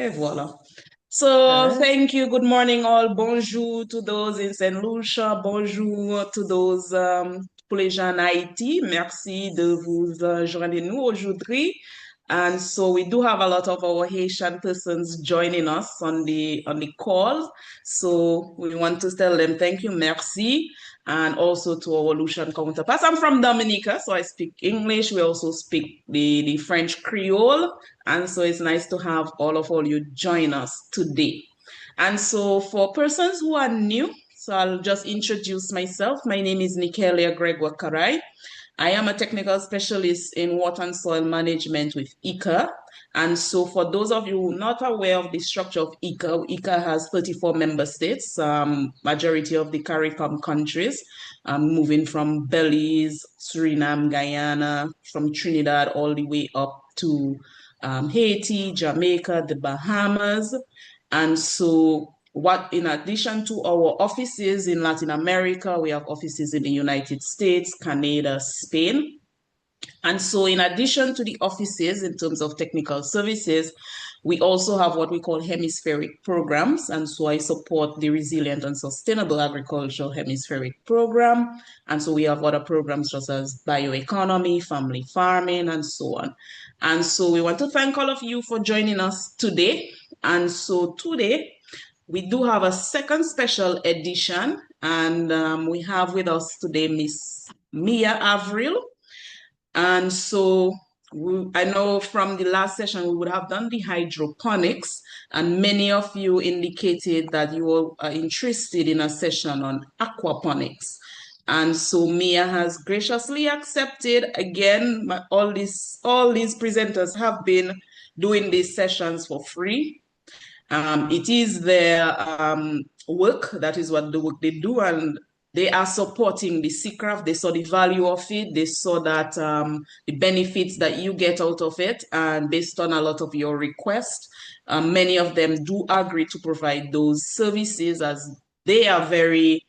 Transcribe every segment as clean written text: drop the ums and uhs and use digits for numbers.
Et voilà. So Hello. thank you. Good morning, all. Bonjour to those in Saint Lucia. Bonjour to those pour les gens en Haïti. Merci de vous joindre nous aujourd'hui. And so we do have a lot of our Haitian persons joining us on the call. So we want to tell them thank you, merci, and also to our Lucian counterparts. I'm from Dominica, so I speak English. We also speak the French Creole. And so it's nice to have all you join us today. And so for persons who are new, so I'll just introduce myself. My name is Nikelia Gregoire Karai. I am a technical specialist in water and soil management with ICA. And so for those of you not aware of the structure of ICA, ICA has 34 member states, majority of the CARICOM countries, moving from Belize, Suriname, Guyana, from Trinidad all the way up to Haiti, Jamaica, the Bahamas. And so what in addition to our offices in Latin America, we have offices in the United States, Canada, Spain. And so in addition to the offices in terms of technical services, we also have what we call hemispheric programs. And so I support the Resilient and Sustainable Agricultural Hemispheric Program. And so we have other programs such as bioeconomy, family farming, and so on. And so we want to thank all of you for joining us today. And so today, we do have a second special edition, and we have with us today Miss Mia Avril. And so I know from the last session we would have done the hydroponics, and many of you indicated that you are interested in a session on aquaponics. And so Mia has graciously accepted. Again, all these presenters have been doing these sessions for free. It is their work. That is what the work they do, and they are supporting the CCRAF. They saw the value of it. They saw that the benefits that you get out of it, and based on a lot of your requests, many of them do agree to provide those services as they are very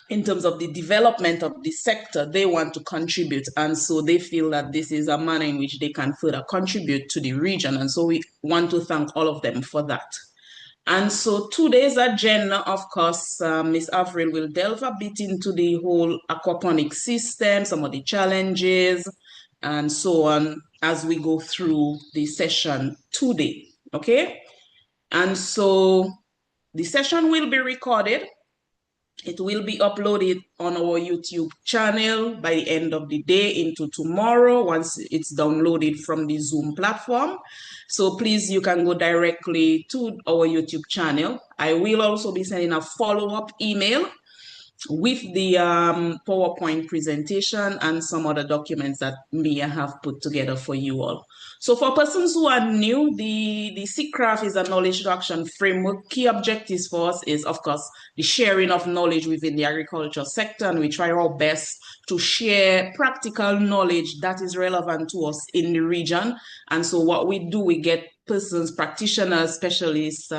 in terms of the development of the sector, they want to contribute. And so they feel that this is a manner in which they can further contribute to the region. And so we want to thank all of them for that. And so today's agenda, of course, Ms. Avril will delve a bit into the whole aquaponics system, some of the challenges, and so on as we go through the session today, okay? And so the session will be recorded. It will be uploaded on our YouTube channel by the end of the day into tomorrow once it's downloaded from the Zoom platform. So please, you can go directly to our YouTube channel. I will also be sending a follow-up email with the PowerPoint presentation and some other documents that Mia have put together for you all. So for persons who are new, the CCRAF is a knowledge reduction framework. Key objectives for us is, of course, the sharing of knowledge within the agriculture sector, and we try our best to share practical knowledge that is relevant to us in the region. And so what we do, we get persons, practitioners, specialists,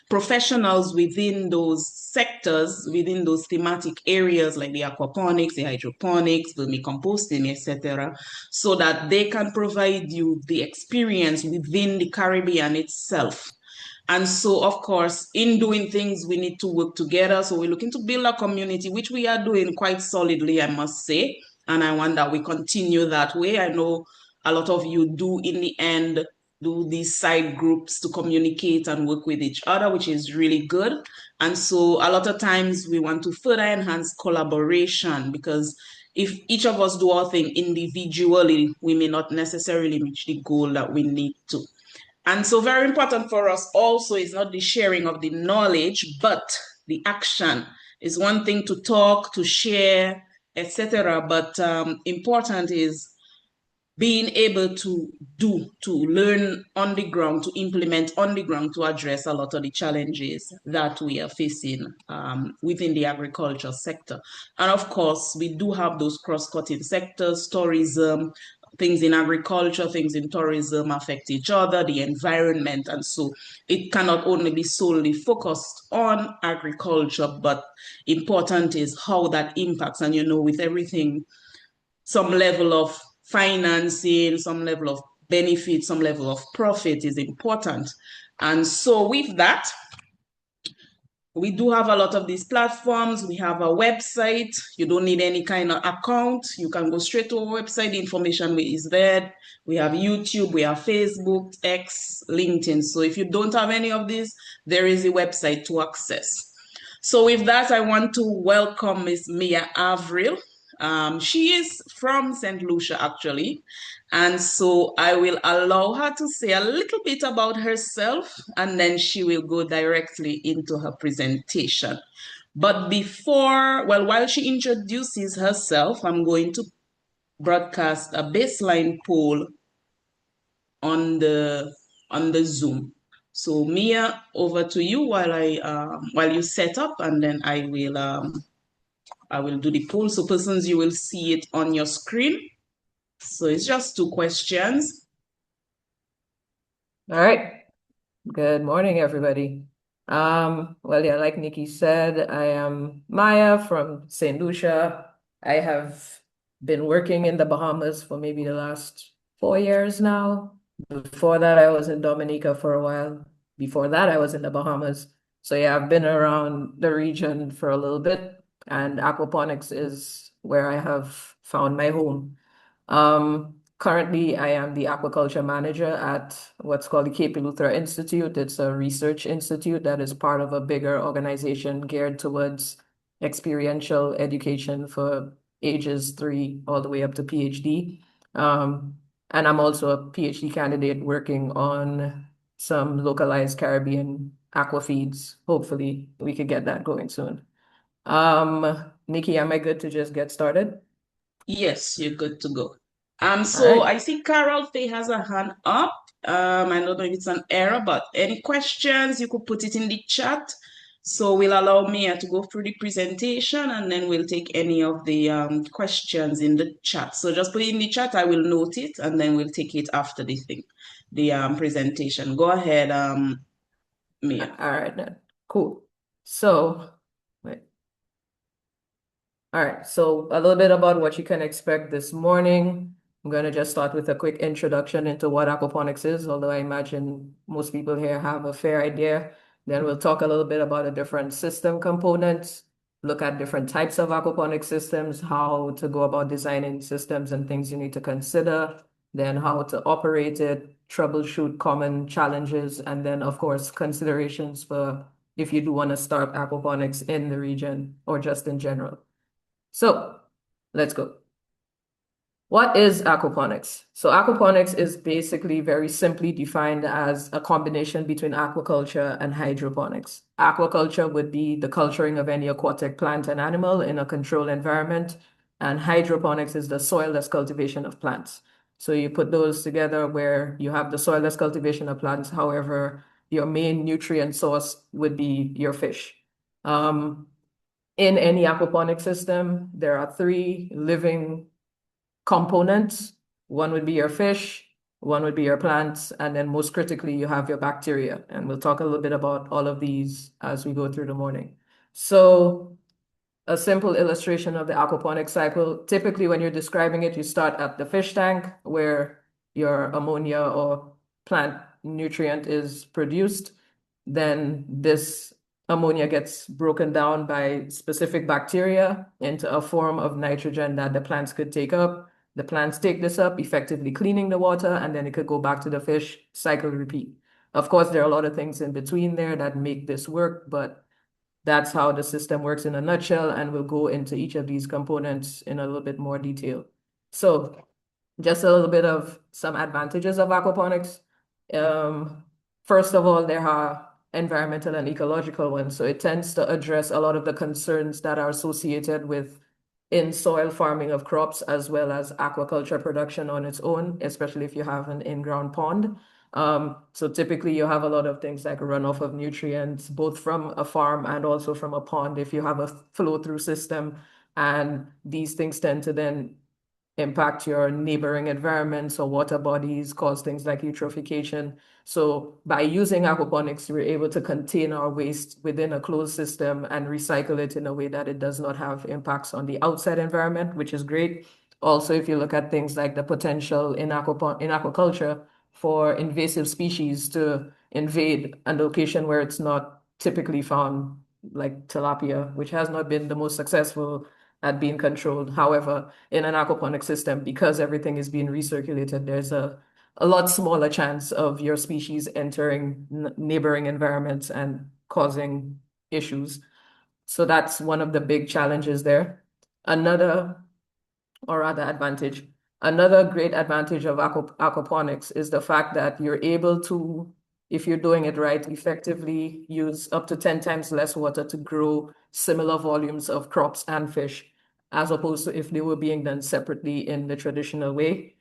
professionals within those sectors, within those thematic areas like the aquaponics, the hydroponics, vermicomposting, etc., so that they can provide you the experience within the Caribbean itself. And so, of course, in doing things, we need to work together. So we're looking to build a community, which we are doing quite solidly, I must say. And I want that we continue that way. I know a lot of you do in the end do these side groups to communicate and work with each other, which is really good. And so a lot of times we want to further enhance collaboration, because if each of us do our thing individually, we may not necessarily reach the goal that we need to. And so very important for us also is not the sharing of the knowledge, but the action. Is one thing to talk, to share, etc. But important is being able to do, to learn on the ground, to implement on the ground, to address a lot of the challenges that we are facing within the agriculture sector. And of course, we do have those cross-cutting sectors, tourism, things in agriculture, things in tourism affect each other, the environment. And so it cannot only be solely focused on agriculture, but important is how that impacts. And, you know, with everything, some level of financing, some level of benefit, some level of profit is important. And so with that, we do have a lot of these platforms. We have a website. You don't need any kind of account. You can go straight to our website. The information is there. We have YouTube, we have Facebook, X, LinkedIn. So if you don't have any of these, there is a website to access. So with that, I want to welcome Miss Mia Avril. She is from St. Lucia, actually. And so I will allow her to say a little bit about herself, and then she will go directly into her presentation. But while she introduces herself, I'm going to broadcast a baseline poll on the Zoom. So Mia, over to you while you set up, and then I will do the poll. So persons, you will see it on your screen. So it's just 2 questions. All right. Good morning, everybody. Well, yeah, like Nikki said, I am Maya from St. Lucia. I have been working in the Bahamas for maybe the last 4 years now. Before that, I was in Dominica for a while. Before that, I was in the Bahamas. So yeah, I've been around the region for a little bit, and aquaponics is where I have found my home. Currently, I am the Aquaculture Manager at what's called the Cape Eleuthera Institute. It's a research institute that is part of a bigger organization geared towards experiential education for ages 3 all the way up to PhD. And I'm also a PhD candidate working on some localized Caribbean aqua feeds. Hopefully, we could get that going soon. Nikki, am I good to just get started? Yes, you're good to go. All So right. I see Carol Faye has a hand up. I don't know if it's an error, but any questions, you could put it in the chat. So we'll allow Mia to go through the presentation, and then we'll take any of the questions in the chat. So just put it in the chat, I will note it, and then we'll take it after the presentation. Go ahead, Mia. All right then. Cool. So, wait. All right. So a little bit about what you can expect this morning. I'm going to just start with a quick introduction into what aquaponics is, although I imagine most people here have a fair idea. Then we'll talk a little bit about the different system components, look at different types of aquaponic systems, how to go about designing systems and things you need to consider, then how to operate it, troubleshoot common challenges, and then, of course, considerations for if you do want to start aquaponics in the region or just in general. So let's go. What is aquaponics? So aquaponics is basically very simply defined as a combination between aquaculture and hydroponics. Aquaculture would be the culturing of any aquatic plant and animal in a controlled environment, and hydroponics is the soilless cultivation of plants. So you put those together where you have the soilless cultivation of plants, however, your main nutrient source would be your fish. In any aquaponic system, there are 3 living components. One would be your fish, one would be your plants, and then most critically, you have your bacteria. And we'll talk a little bit about all of these as we go through the morning. So a simple illustration of the aquaponic cycle. Typically, when you're describing it, you start at the fish tank where your ammonia or plant nutrient is produced. Then this ammonia gets broken down by specific bacteria into a form of nitrogen that the plants could take up. The plants take this up, effectively cleaning the water, and then it could go back to the fish, cycle repeat. Of course, there are a lot of things in between there that make this work, but that's how the system works in a nutshell, and we'll go into each of these components in a little bit more detail. So just a little bit of some advantages of aquaponics. First of all, there are environmental and ecological ones. So it tends to address a lot of the concerns that are associated with in-soil farming of crops as well as aquaculture production on its own, especially if you have an in-ground pond. So typically you have a lot of things like runoff of nutrients, both from a farm and also from a pond if you have a flow-through system. And these things tend to then impact your neighboring environments or water bodies, cause things like eutrophication. So by using aquaponics, we're able to contain our waste within a closed system and recycle it in a way that it does not have impacts on the outside environment, which is great. Also, if you look at things like the potential in aquaculture for invasive species to invade a location where it's not typically found, like tilapia, which has not been the most successful at being controlled. However, in an aquaponic system, because everything is being recirculated, there's a lot smaller chance of your species entering neighboring environments and causing issues. So that's one of the big challenges there. Another, or rather advantage, another great advantage of aquaponics is the fact that you're able to, if you're doing it right, effectively use up to 10 times less water to grow similar volumes of crops and fish, as opposed to if they were being done separately in the traditional way.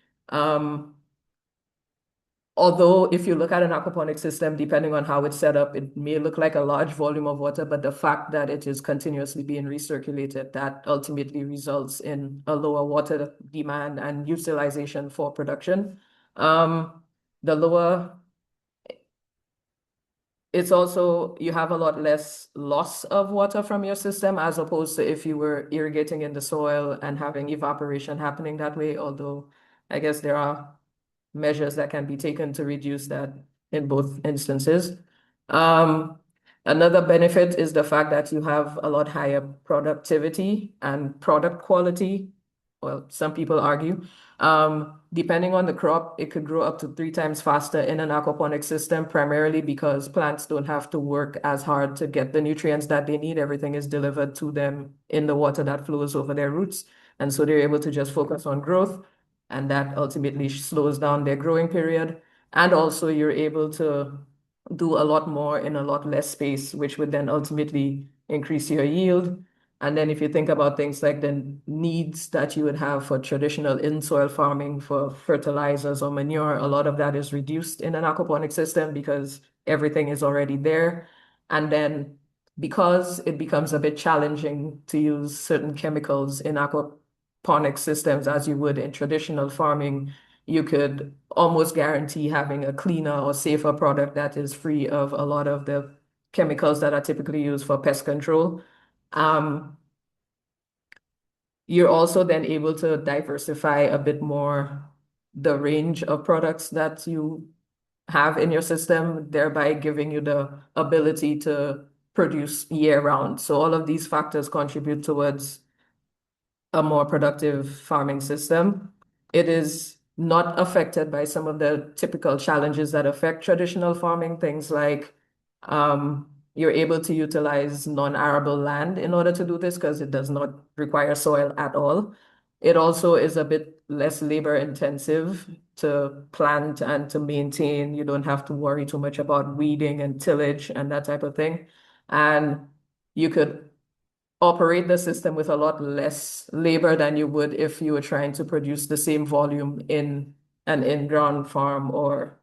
Although if you look at an aquaponic system, depending on how it's set up, it may look like a large volume of water, but the fact that it is continuously being recirculated, that ultimately results in a lower water demand and utilization for production. The lower, it's also, you have a lot less loss of water from your system as opposed to if you were irrigating in the soil and having evaporation happening that way, although I guess there are measures that can be taken to reduce that in both instances. Another benefit is the fact that you have a lot higher productivity and product quality. Well, some people argue. Depending on the crop, it could grow up to 3 times faster in an aquaponic system, primarily because plants don't have to work as hard to get the nutrients that they need. Everything is delivered to them in the water that flows over their roots. And so they're able to just focus on growth, and that ultimately slows down their growing period. And also you're able to do a lot more in a lot less space, which would then ultimately increase your yield. And then if you think about things like the needs that you would have for traditional in-soil farming for fertilizers or manure, a lot of that is reduced in an aquaponic system because everything is already there. And then because it becomes a bit challenging to use certain chemicals in aquaponic systems as you would in traditional farming, you could almost guarantee having a cleaner or safer product that is free of a lot of the chemicals that are typically used for pest control. You're also then able to diversify a bit more the range of products that you have in your system, thereby giving you the ability to produce year round. So all of these factors contribute towards a more productive farming system. It is not affected by some of the typical challenges that affect traditional farming, things like you're able to utilize non-arable land in order to do this because it does not require soil at all. It also is a bit less labor intensive to plant and to maintain. You don't have to worry too much about weeding and tillage and that type of thing. And you could operate the system with a lot less labor than you would if you were trying to produce the same volume in an in-ground farm or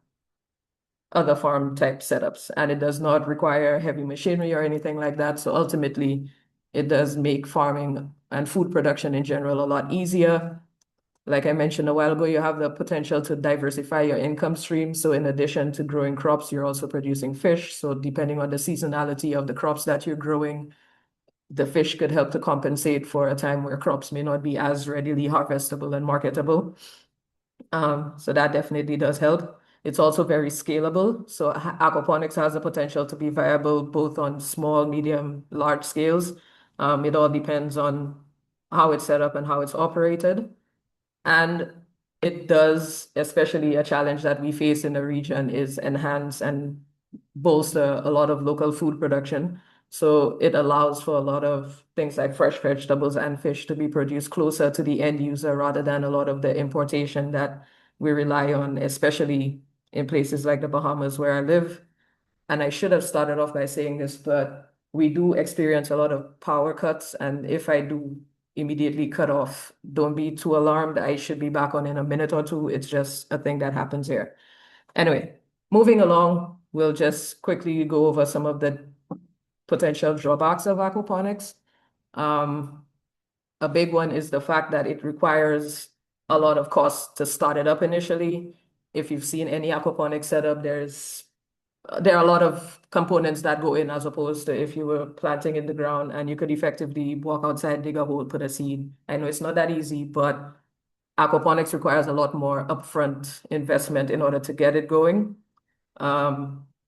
other farm type setups. And it does not require heavy machinery or anything like that. So ultimately, it does make farming and food production in general a lot easier. Like I mentioned a while ago, you have the potential to diversify your income stream. So in addition to growing crops, you're also producing fish. So depending on the seasonality of the crops that you're growing, the fish could help to compensate for a time where crops may not be as readily harvestable and marketable. So that definitely does help. It's also very scalable. So aquaponics has the potential to be viable both on small, medium, large scales. It all depends on how it's set up and how it's operated. And it does, especially a challenge that we face in the region is enhance and bolster a lot of local food production. So it allows for a lot of things like fresh vegetables and fish to be produced closer to the end user rather than a lot of the importation that we rely on, especially in places like the Bahamas where I live. And I should have started off by saying this, but we do experience a lot of power cuts. And if I do immediately cut off, don't be too alarmed. I should be back on in a minute or two. It's just a thing that happens here. Anyway, moving along, we'll just quickly go over some of the potential drawbacks of aquaponics. A big one is the fact that it requires a lot of costs to start it up initially. If you've seen any aquaponics setup, there are a lot of components that go in as opposed to if you were planting in the ground and you could effectively walk outside, dig a hole, put a seed. I know it's not that easy, but aquaponics requires a lot more upfront investment in order to get it going.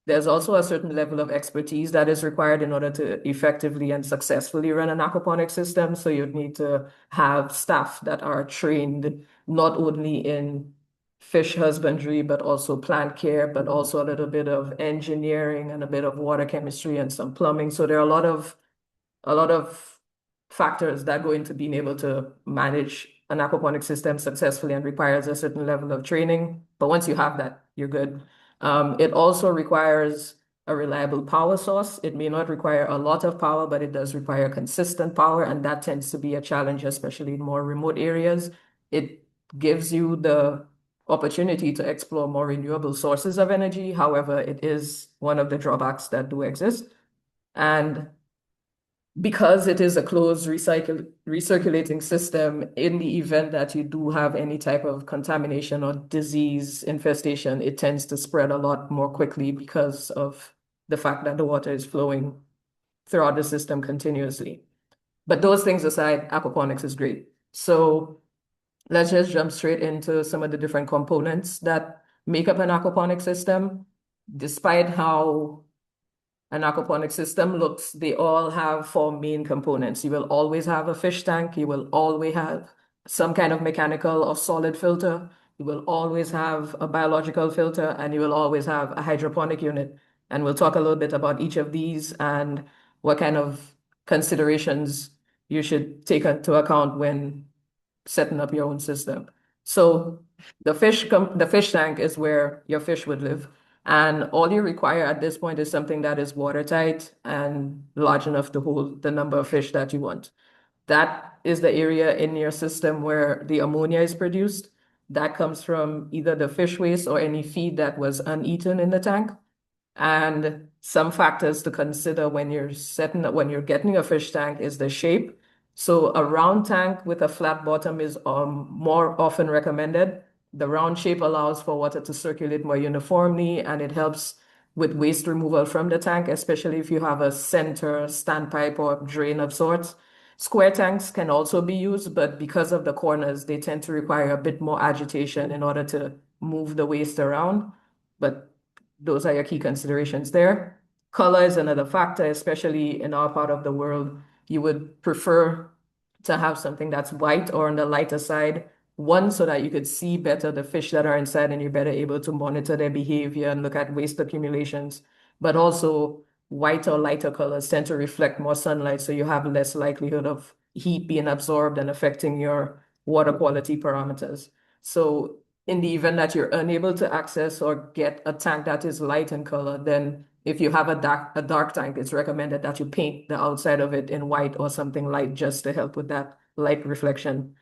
There's also a certain level of expertise that is required in order to effectively and successfully run an aquaponic system. So you'd need to have staff that are trained not only in fish husbandry, but also plant care, but also a little bit of engineering and a bit of water chemistry and some plumbing. So there are a lot of factors that go into being able to manage an aquaponic system successfully and requires a certain level of training. But once you have that, you're good. It also requires a reliable power source. It may not require a lot of power, but it does require consistent power, and that tends to be a challenge, especially in more remote areas. It gives you the opportunity to explore more renewable sources of energy. However, it is one of the drawbacks that do exist. And because it is a closed recirculating system, in the event that you do have any type of contamination or disease infestation, it tends to spread a lot more quickly because of the fact that the water is flowing throughout the system continuously. But those things aside, aquaponics is great. So let's just jump straight into some of the different components that make up an aquaponic system. Despite how an aquaponic system looks, they all have four main components. You will always have a fish tank. You will always have some kind of mechanical or solid filter. You will always have a biological filter, and you will always have a hydroponic unit. And we'll talk a little bit about each of these and what kind of considerations you should take into account when setting up your own system. So the fish tank is where your fish would live. And all you require at this point is something that is watertight and large enough to hold the number of fish that you want. That is the area in your system where the ammonia is produced. That comes from either the fish waste or any feed that was uneaten in the tank. And some factors to consider when you're getting a fish tank is the shape. So a round tank with a flat bottom is more often recommended. The round shape allows for water to circulate more uniformly, and it helps with waste removal from the tank, especially if you have a center standpipe or drain of sorts. Square tanks can also be used, but because of the corners, they tend to require a bit more agitation in order to move the waste around. But those are your key considerations there. Color is another factor, especially in our part of the world. You would prefer to have something that's white or on the lighter side. One, so that you could see better the fish that are inside and you're better able to monitor their behavior and look at waste accumulations. But also, white or lighter colors tend to reflect more sunlight, so you have less likelihood of heat being absorbed and affecting your water quality parameters. So in the event that you're unable to access or get a tank that is light in color, then if you have a dark tank, it's recommended that you paint the outside of it in white or something light just to help with that light reflection.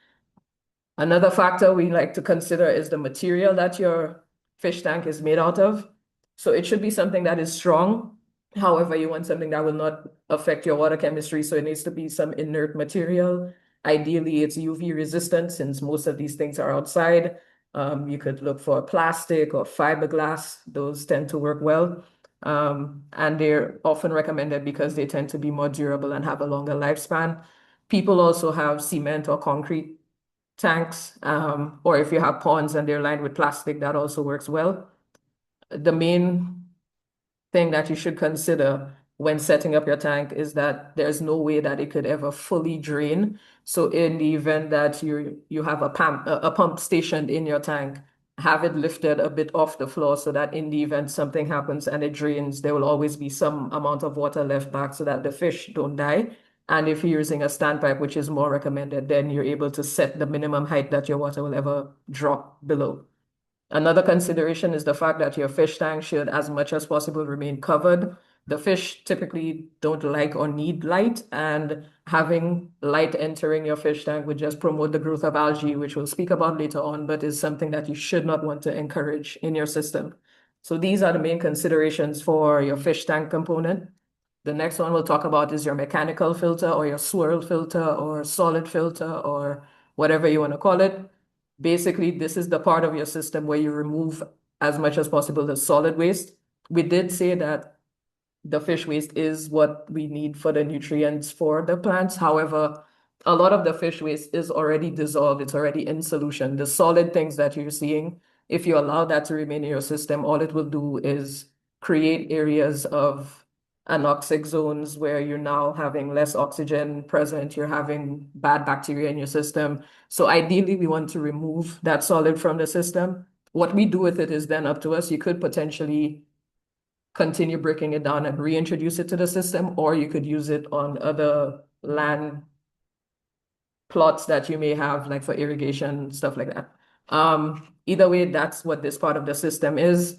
Another factor we like to consider is the material that your fish tank is made out of. So it should be something that is strong. However, you want something that will not affect your water chemistry, so it needs to be some inert material. Ideally, it's UV resistant since most of these things are outside. You could look for plastic or fiberglass. Those tend to work well. And they're often recommended because they tend to be more durable and have a longer lifespan. People also have cement or concrete tanks, or if you have ponds and they're lined with plastic, that also works well. The main thing that you should consider when setting up your tank is that there's no way that it could ever fully drain. So in the event that you have a pump stationed in your tank, have it lifted a bit off the floor so that in the event something happens and it drains, there will always be some amount of water left back so that the fish don't die. And if you're using a standpipe, which is more recommended, then you're able to set the minimum height that your water will ever drop below. Another consideration is the fact that your fish tank should, as much as possible, remain covered. The fish typically don't like or need light, and having light entering your fish tank would just promote the growth of algae, which we'll speak about later on, but is something that you should not want to encourage in your system. So these are the main considerations for your fish tank component. The next one we'll talk about is your mechanical filter or your swirl filter or solid filter or whatever you want to call it. Basically, this is the part of your system where you remove as much as possible the solid waste. We did say that the fish waste is what we need for the nutrients for the plants. However, a lot of the fish waste is already dissolved. It's already in solution. The solid things that you're seeing, if you allow that to remain in your system, all it will do is create areas of anoxic zones where you're now having less oxygen present, you're having bad bacteria in your system. So ideally, we want to remove that solid from the system. What we do with it is then up to us. You could potentially continue breaking it down and reintroduce it to the system, or you could use it on other land plots that you may have, like for irrigation, stuff like that. Either way, that's what this part of the system is.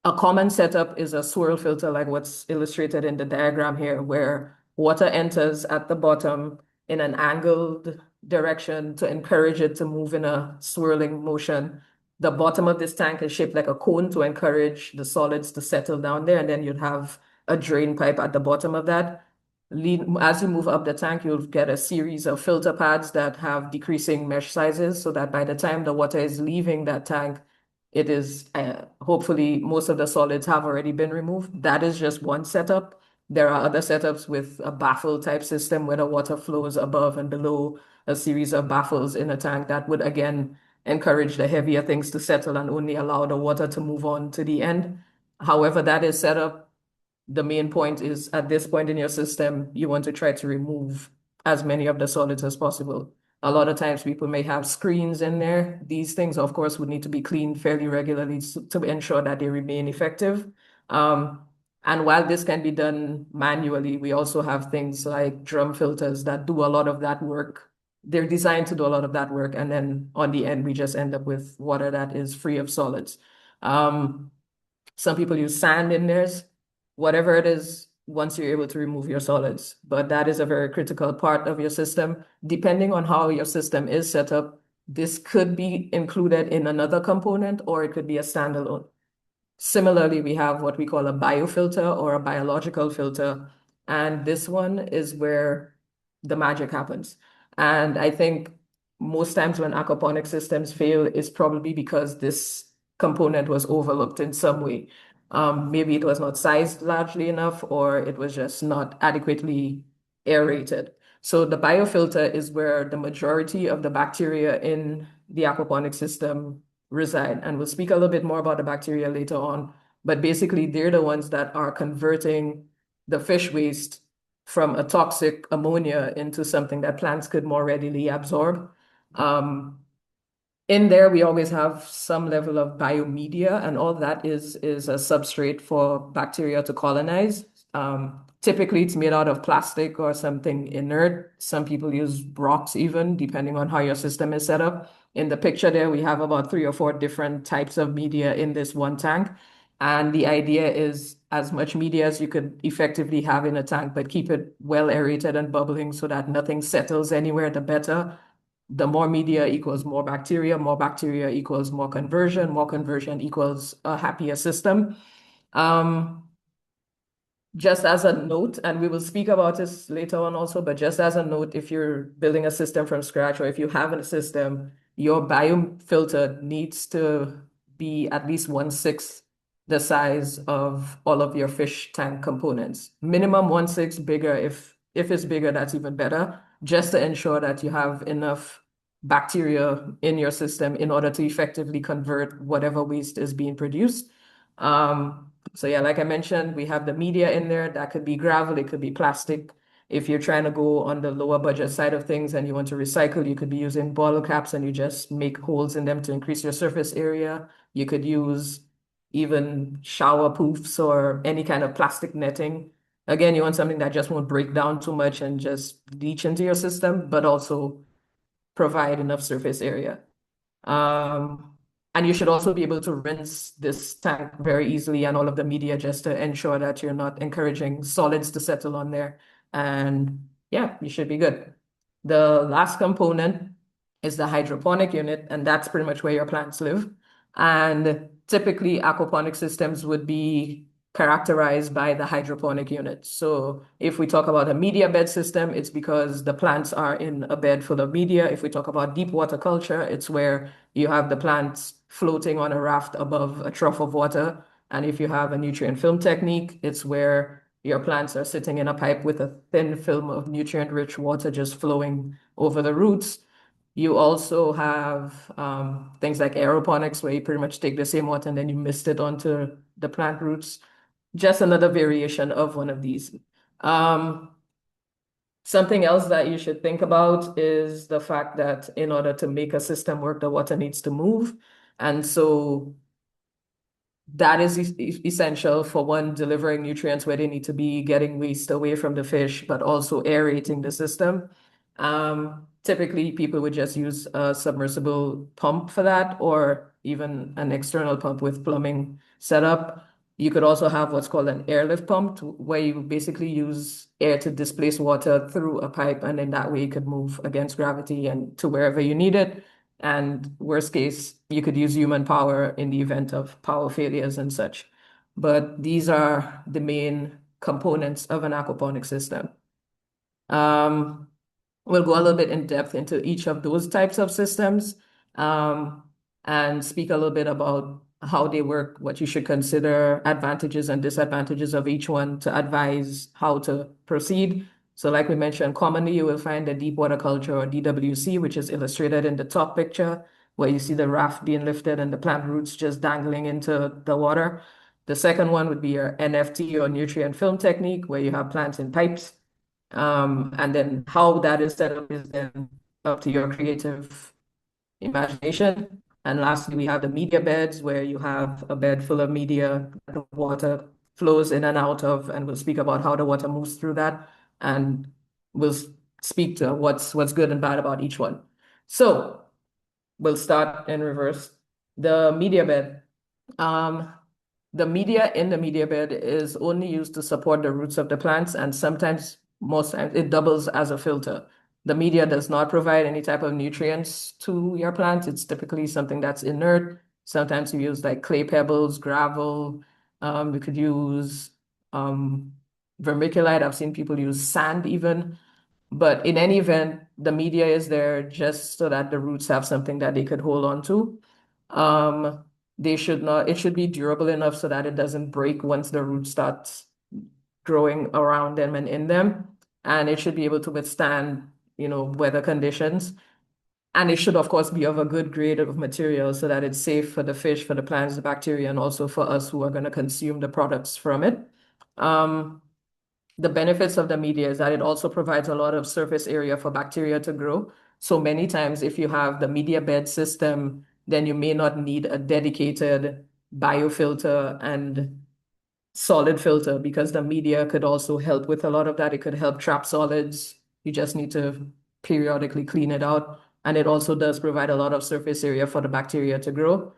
A common setup is a swirl filter, like what's illustrated in the diagram here, where water enters at the bottom in an angled direction to encourage it to move in a swirling motion. The bottom of this tank is shaped like a cone to encourage the solids to settle down there, and then you'd have a drain pipe at the bottom of that. As you move up the tank, you'll get a series of filter pads that have decreasing mesh sizes so that by the time the water is leaving that tank, it is hopefully most of the solids have already been removed. That is just one setup. There are other setups with a baffle type system where the water flows above and below a series of baffles in a tank that would again encourage the heavier things to settle and only allow the water to move on to the end. However, that is set up, the main point is at this point in your system, you want to try to remove as many of the solids as possible. A lot of times people may have screens in there. These things, of course, would need to be cleaned fairly regularly to ensure that they remain effective. And while this can be done manually, we also have things like drum filters that do a lot of that work. They're designed to do a lot of that work. And then on the end, we just end up with water that is free of solids. Some people use sand in theirs, whatever it is, once you're able to remove your solids. But that is a very critical part of your system. Depending on how your system is set up, this could be included in another component or it could be a standalone. Similarly, we have what we call a biofilter or a biological filter. And this one is where the magic happens. And I think most times when aquaponic systems fail is probably because this component was overlooked in some way. Maybe it was not sized largely enough, or it was just not adequately aerated. So the biofilter is where the majority of the bacteria in the aquaponic system reside. And we'll speak a little bit more about the bacteria later on. But basically, they're the ones that are converting the fish waste from a toxic ammonia into something that plants could more readily absorb. In there, we always have some level of biomedia, and all that is a substrate for bacteria to colonize. Typically, it's made out of plastic or something inert. Some people use rocks even, depending on how your system is set up. In the picture there, we have about 3 or 4 different types of media in this one tank. And the idea is as much media as you could effectively have in a tank, but keep it well aerated and bubbling so that nothing settles anywhere, the better. The more media equals more bacteria equals more conversion equals a happier system. Just as a note, and we will speak about this later on also, but just as a note, if you're building a system from scratch or if you have a system, your biofilter needs to be at least 1/6 the size of all of your fish tank components. Minimum 1/6 bigger. If it's bigger, that's even better, just to ensure that you have enough bacteria in your system in order to effectively convert whatever waste is being produced. So yeah, like I mentioned, we have the media in there. That could be gravel, it could be plastic. If you're trying to go on the lower budget side of things and you want to recycle, you could be using bottle caps and you just make holes in them to increase your surface area. You could use even shower poofs or any kind of plastic netting. Again, you want something that just won't break down too much and just leach into your system, but also provide enough surface area. And you should also be able to rinse this tank very easily and all of the media just to ensure that you're not encouraging solids to settle on there. And yeah, you should be good. The last component is the hydroponic unit, and that's pretty much where your plants live. And typically, aquaponic systems would be characterized by the hydroponic unit. So if we talk about a media bed system, it's because the plants are in a bed full of media. If we talk about deep water culture, it's where you have the plants floating on a raft above a trough of water. And if you have a nutrient film technique, it's where your plants are sitting in a pipe with a thin film of nutrient-rich water just flowing over the roots. You also have things like aeroponics, where you pretty much take the same water and then you mist it onto the plant roots. Just another variation of one of these. Something else that you should think about is the fact that in order to make a system work, the water needs to move. And so that is essential for one, delivering nutrients where they need to be, getting waste away from the fish, but also aerating the system. Typically, people would just use a submersible pump for that, or even an external pump with plumbing setup. You could also have what's called an airlift pump, where you basically use air to displace water through a pipe, and in that way you could move against gravity and to wherever you need it. And worst case, you could use human power in the event of power failures and such. But these are the main components of an aquaponic system. We'll go a little bit in depth into each of those types of systems, and speak a little bit about how they work, what you should consider, advantages and disadvantages of each one to advise how to proceed. So like we mentioned, commonly you will find the deep water culture, or DWC, which is illustrated in the top picture, where you see the raft being lifted and the plant roots just dangling into the water. The second one would be your NFT, or nutrient film technique, where you have plants in pipes. And then how that is set up is then up to your creative imagination. And lastly, we have the media beds, where you have a bed full of media that the water flows in and out of, and we'll speak about how the water moves through that, and we'll speak to what's good and bad about each one. So we'll start in reverse. The media bed. The media in the media bed is only used to support the roots of the plants, and sometimes, most times, it doubles as a filter. The media does not provide any type of nutrients to your plant. It's typically something that's inert. Sometimes you use like clay pebbles, gravel. We could use vermiculite. I've seen people use sand even. But in any event, the media is there just so that the roots have something that they could hold on to. It should be durable enough so that it doesn't break once the root starts growing around them and in them. And it should be able to withstand, weather conditions. And it should, of course, be of a good grade of material so that it's safe for the fish, for the plants, the bacteria, and also for us who are going to consume the products from it. The benefits of the media is that it also provides a lot of surface area for bacteria to grow. So many times, if you have the media bed system, then you may not need a dedicated biofilter and solid filter, because the media could also help with a lot of that. It could help trap solids. You just need to periodically clean it out. And it also does provide a lot of surface area for the bacteria to grow.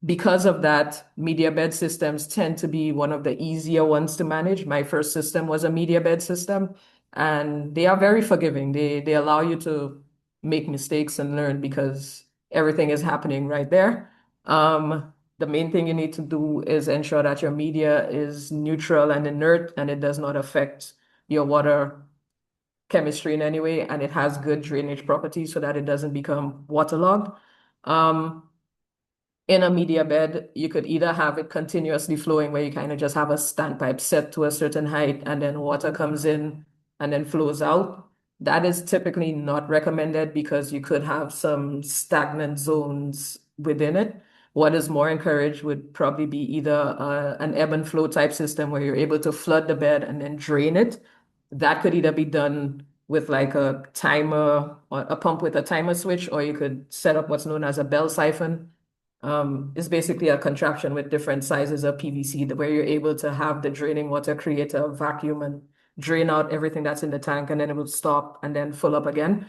Because of that, media bed systems tend to be one of the easier ones to manage. My first system was a media bed system, and they are very forgiving. They allow you to make mistakes and learn because everything is happening right there. The main thing you need to do is ensure that your media is neutral and inert, and it does not affect your water chemistry in any way, and it has good drainage properties so that it doesn't become waterlogged. In a media bed, you could either have it continuously flowing, where you kind of just have a standpipe set to a certain height and then water comes in and then flows out. That is typically not recommended because you could have some stagnant zones within it. What is more encouraged would probably be either an ebb and flow type system, where you're able to flood the bed and then drain it. That could either be done with like a timer, or a pump with a timer switch, or you could set up what's known as a bell siphon. It's basically a contraption with different sizes of PVC, where you're able to have the draining water create a vacuum and drain out everything that's in the tank, and then it will stop and then fill up again.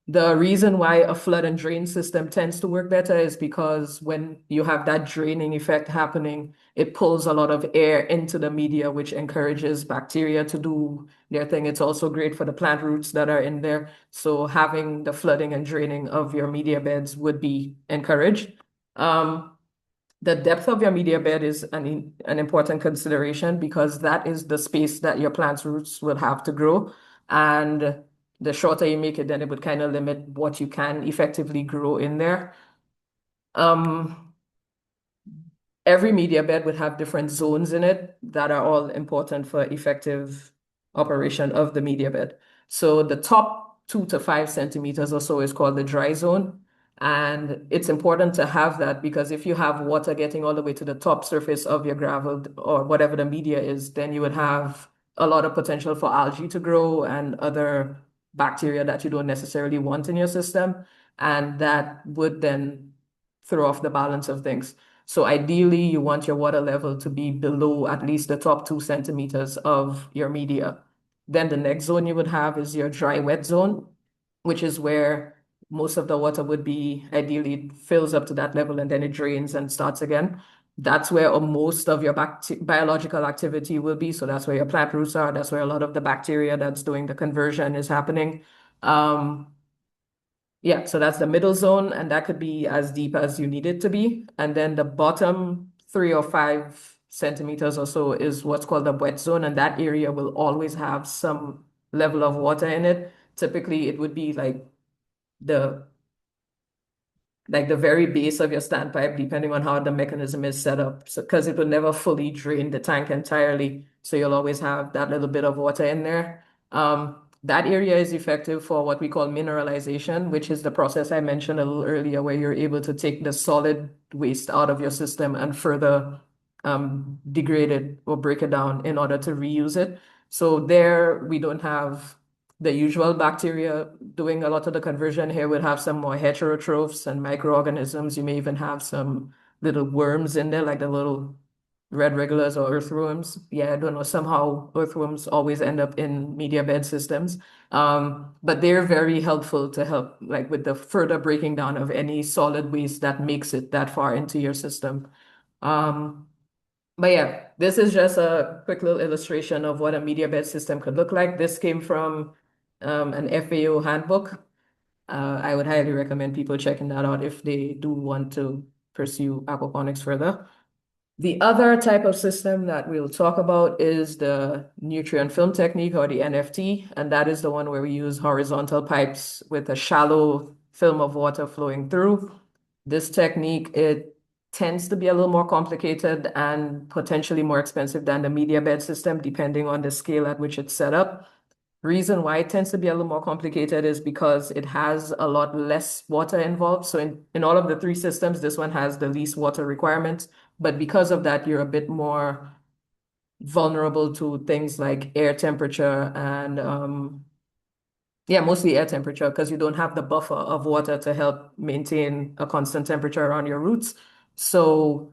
The reason why a flood and drain system tends to work better is because when you have that draining effect happening, it pulls a lot of air into the media, which encourages bacteria to do their thing. It's also great for the plant roots that are in there. So having the flooding and draining of your media beds would be encouraged. The depth of your media bed is an important consideration, because that is the space that your plant's roots will have to grow. And the shorter you make it, then it would kind of limit what you can effectively grow in there. every media bed would have different zones in it that are all important for effective operation of the media bed. So the top 2 to 5 centimeters or so is called the dry zone. And it's important to have that because if you have water getting all the way to the top surface of your gravel or whatever the media is, then you would have a lot of potential for algae to grow and other bacteria that you don't necessarily want in your system. And that would then throw off the balance of things. So ideally, you want your water level to be below at least the top 2 centimeters of your media. Then the next zone you would have is your dry wet zone, which is where most of the water would be. Ideally, it fills up to that level and then it drains and starts again. That's where most of your biological activity will be. So that's where your plant roots are. That's where a lot of the bacteria that's doing the conversion is happening. Yeah, so that's the middle zone, and that could be as deep as you need it to be. And then the bottom 3 or 5 centimeters or so is what's called the wet zone, and that area will always have some level of water in it. Typically, it would be the the very base of your standpipe, depending on how the mechanism is set up. So, because it will never fully drain the tank entirely, so you'll always have that little bit of water in there. That area is effective for what we call mineralization, which is the process I mentioned a little earlier, where you're able to take the solid waste out of your system and further degrade it or break it down in order to reuse it. So there we don't have the usual bacteria doing a lot of the conversion. Here we'll have some more heterotrophs and microorganisms. You may even have some little worms in there, like the little red regulars or earthworms. Yeah, I don't know. Somehow earthworms always end up in media bed systems. But they're very helpful to help like with the further breaking down of any solid waste that makes it that far into your system. But yeah, this is just a quick little illustration of what a media bed system could look like. This came from an FAO handbook. I would highly recommend people checking that out if they do want to pursue aquaponics further. The other type of system that we'll talk about is the nutrient film technique or the NFT, and that is the one where we use horizontal pipes with a shallow film of water flowing through. This technique, it tends to be a little more complicated and potentially more expensive than the media bed system, depending on the scale at which it's set up. Reason why it tends to be a little more complicated is because it has a lot less water involved. So in all of the three systems, this one has the least water requirements. But because of that, you're a bit more vulnerable to things like air temperature and yeah, mostly air temperature because you don't have the buffer of water to help maintain a constant temperature around your roots. So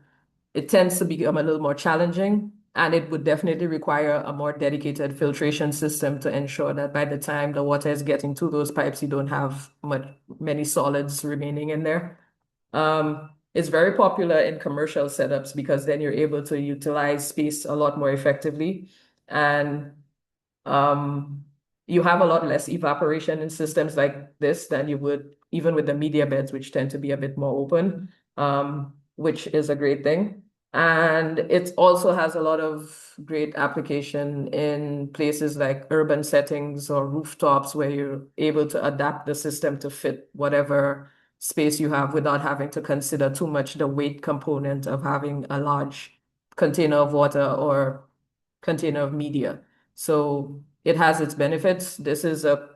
it tends to become a little more challenging, and it would definitely require a more dedicated filtration system to ensure that by the time the water is getting to those pipes, you don't have many solids remaining in there. It's very popular in commercial setups because then you're able to utilize space a lot more effectively. And um, you have a lot less evaporation in systems like this than you would even with the media beds, which tend to be a bit more open, which is a great thing. And it also has a lot of great application in places like urban settings or rooftops where you're able to adapt the system to fit whatever space you have without having to consider too much the weight component of having a large container of water or container of media. So it has its benefits. This is a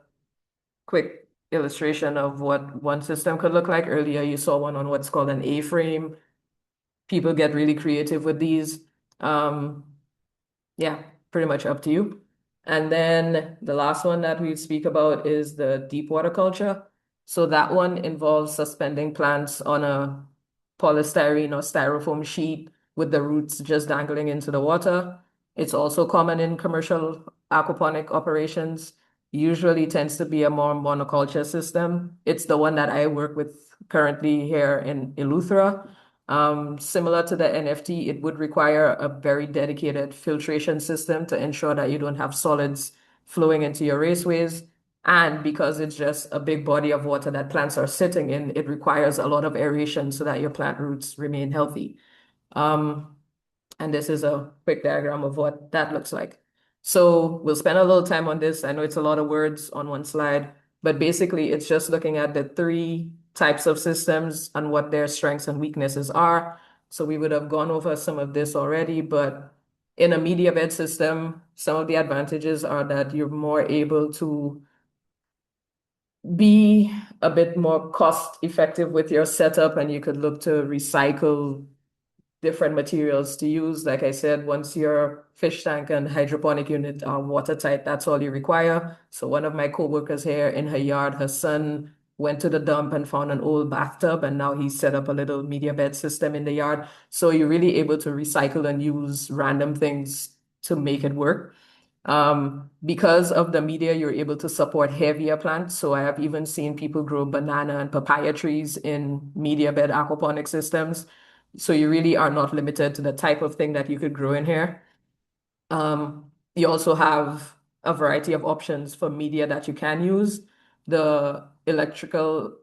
quick illustration of what one system could look like. Earlier, you saw one on what's called an A-frame. People get really creative with these. Yeah, pretty much up to you. And then the last one that we speak about is the deep water culture. So that one involves suspending plants on a polystyrene or styrofoam sheet with the roots just dangling into the water. It's also common in commercial aquaponic operations. Usually tends to be a more monoculture system. It's the one that I work with currently here in Eleuthera. Similar to the NFT, it would require a very dedicated filtration system to ensure that you don't have solids flowing into your raceways. And because it's just a big body of water that plants are sitting in, it requires a lot of aeration so that your plant roots remain healthy. And this is a quick diagram of what that looks like. So we'll spend a little time on this. I know it's a lot of words on one slide, but basically it's just looking at the three types of systems and what their strengths and weaknesses are. So we would have gone over some of this already, but in a media bed system, some of the advantages are that you're more able to be a bit more cost effective with your setup, and you could look to recycle different materials to use. Like I said, once your fish tank and hydroponic unit are watertight, that's all you require. So one of my coworkers here in her yard, her son went to the dump and found an old bathtub, and now he set up a little media bed system in the yard. So you're really able to recycle and use random things to make it work. Because of the media, you're able to support heavier plants. So I have even seen people grow banana and papaya trees in media bed aquaponic systems. So you really are not limited to the type of thing that you could grow in here. You also have a variety of options for media that you can use. The electrical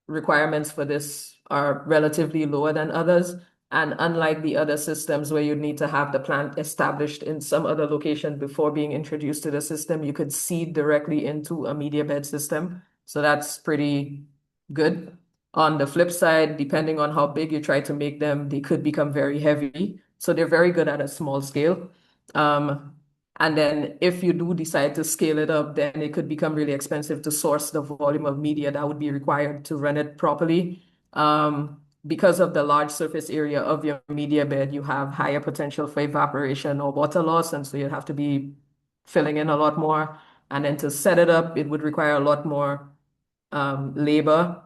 requirements for this are relatively lower than others. And unlike the other systems where you need to have the plant established in some other location before being introduced to the system, you could seed directly into a media bed system. So that's pretty good. On the flip side, depending on how big you try to make them, they could become very heavy. So they're very good at a small scale. And then if you do decide to scale it up, then it could become really expensive to source the volume of media that would be required to run it properly. Because of the large surface area of your media bed, you have higher potential for evaporation or water loss, and so you'd have to be filling in a lot more. And then to set it up, it would require a lot more labor.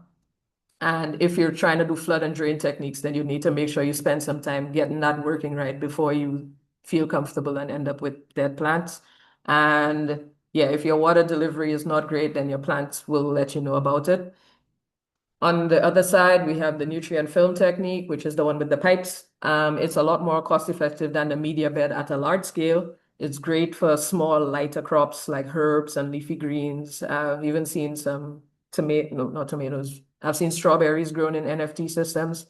And if you're trying to do flood and drain techniques, then you need to make sure you spend some time getting that working right before you feel comfortable and end up with dead plants. And yeah, if your water delivery is not great, then your plants will let you know about it. On the other side, we have the nutrient film technique, which is the one with the pipes. It's a lot more cost effective than the media bed at a large scale. It's great for small, lighter crops like herbs and leafy greens. I've even seen some tomato, no, not tomatoes. I've seen strawberries grown in NFT systems.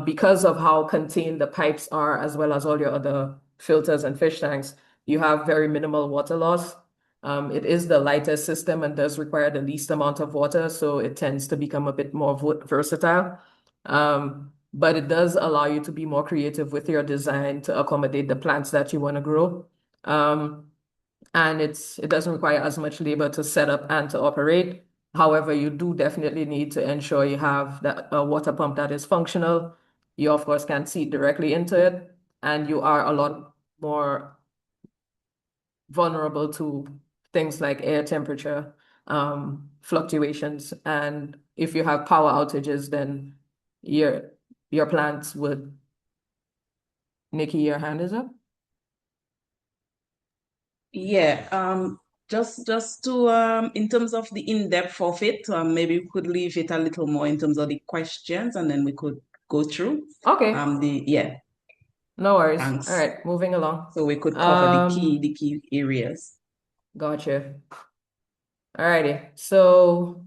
Because of how contained the pipes are, as well as all your other filters and fish tanks, you have very minimal water loss. It is the lightest system and does require the least amount of water, so it tends to become a bit more versatile. But it does allow you to be more creative with your design to accommodate the plants that you want to grow. And it doesn't require as much labor to set up and to operate. However, you do definitely need to ensure you have a water pump that is functional. You, of course, can seed directly into it, and you are a lot more vulnerable to things like air temperature fluctuations. And if you have power outages, then your plants would. Nikki, your hand is up. Yeah, just to in terms of the in-depth of it, maybe we could leave it a little more in terms of the questions, and then we could go through. Okay, Yeah, no worries. All thanks. right, moving along. So we could cover the key areas. Gotcha. Alrighty, so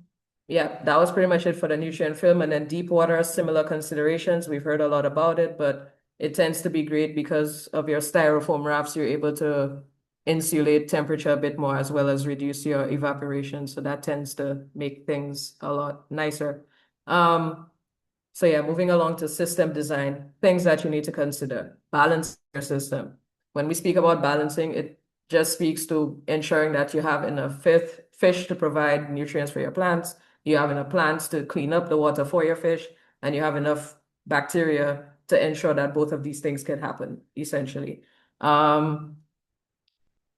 yeah, that was pretty much it for the nutrient film. And then deep water, similar considerations. We've heard a lot about it, but it tends to be great because of your styrofoam rafts. You're able to insulate temperature a bit more as well as reduce your evaporation. So that tends to make things a lot nicer. So yeah, moving along to system design, things that you need to consider. Balance your system. When we speak about balancing, it just speaks to ensuring that you have enough fish to provide nutrients for your plants, you have enough plants to clean up the water for your fish, and you have enough bacteria to ensure that both of these things can happen, essentially.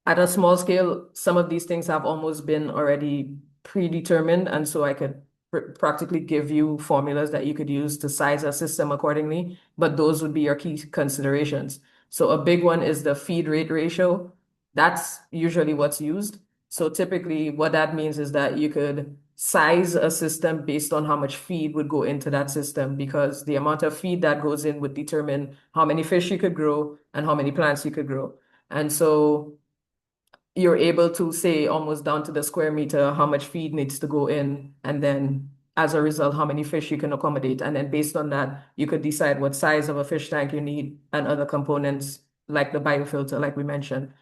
At a small scale, some of these things have almost been already predetermined, and so I could practically give you formulas that you could use to size a system accordingly, but those would be your key considerations. So a big one is the feed rate ratio. That's usually what's used. So typically what that means is that you could size a system based on how much feed would go into that system, because the amount of feed that goes in would determine how many fish you could grow and how many plants you could grow. And so you're able to say almost down to the square meter how much feed needs to go in, and then as a result, how many fish you can accommodate. And then based on that, you could decide what size of a fish tank you need and other components like the biofilter, like we mentioned.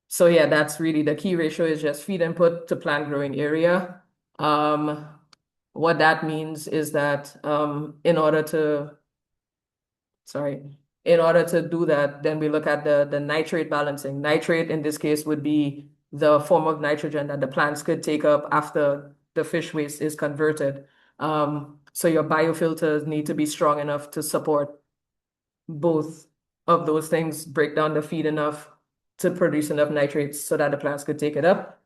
So yeah, that's really the key ratio is just feed input to plant growing area. What that means is that in order to do that, then we look at the nitrate balancing. Nitrate in this case would be the form of nitrogen that the plants could take up after the fish waste is converted. So your biofilters need to be strong enough to support both of those things, break down the feed enough to produce enough nitrates so that the plants could take it up.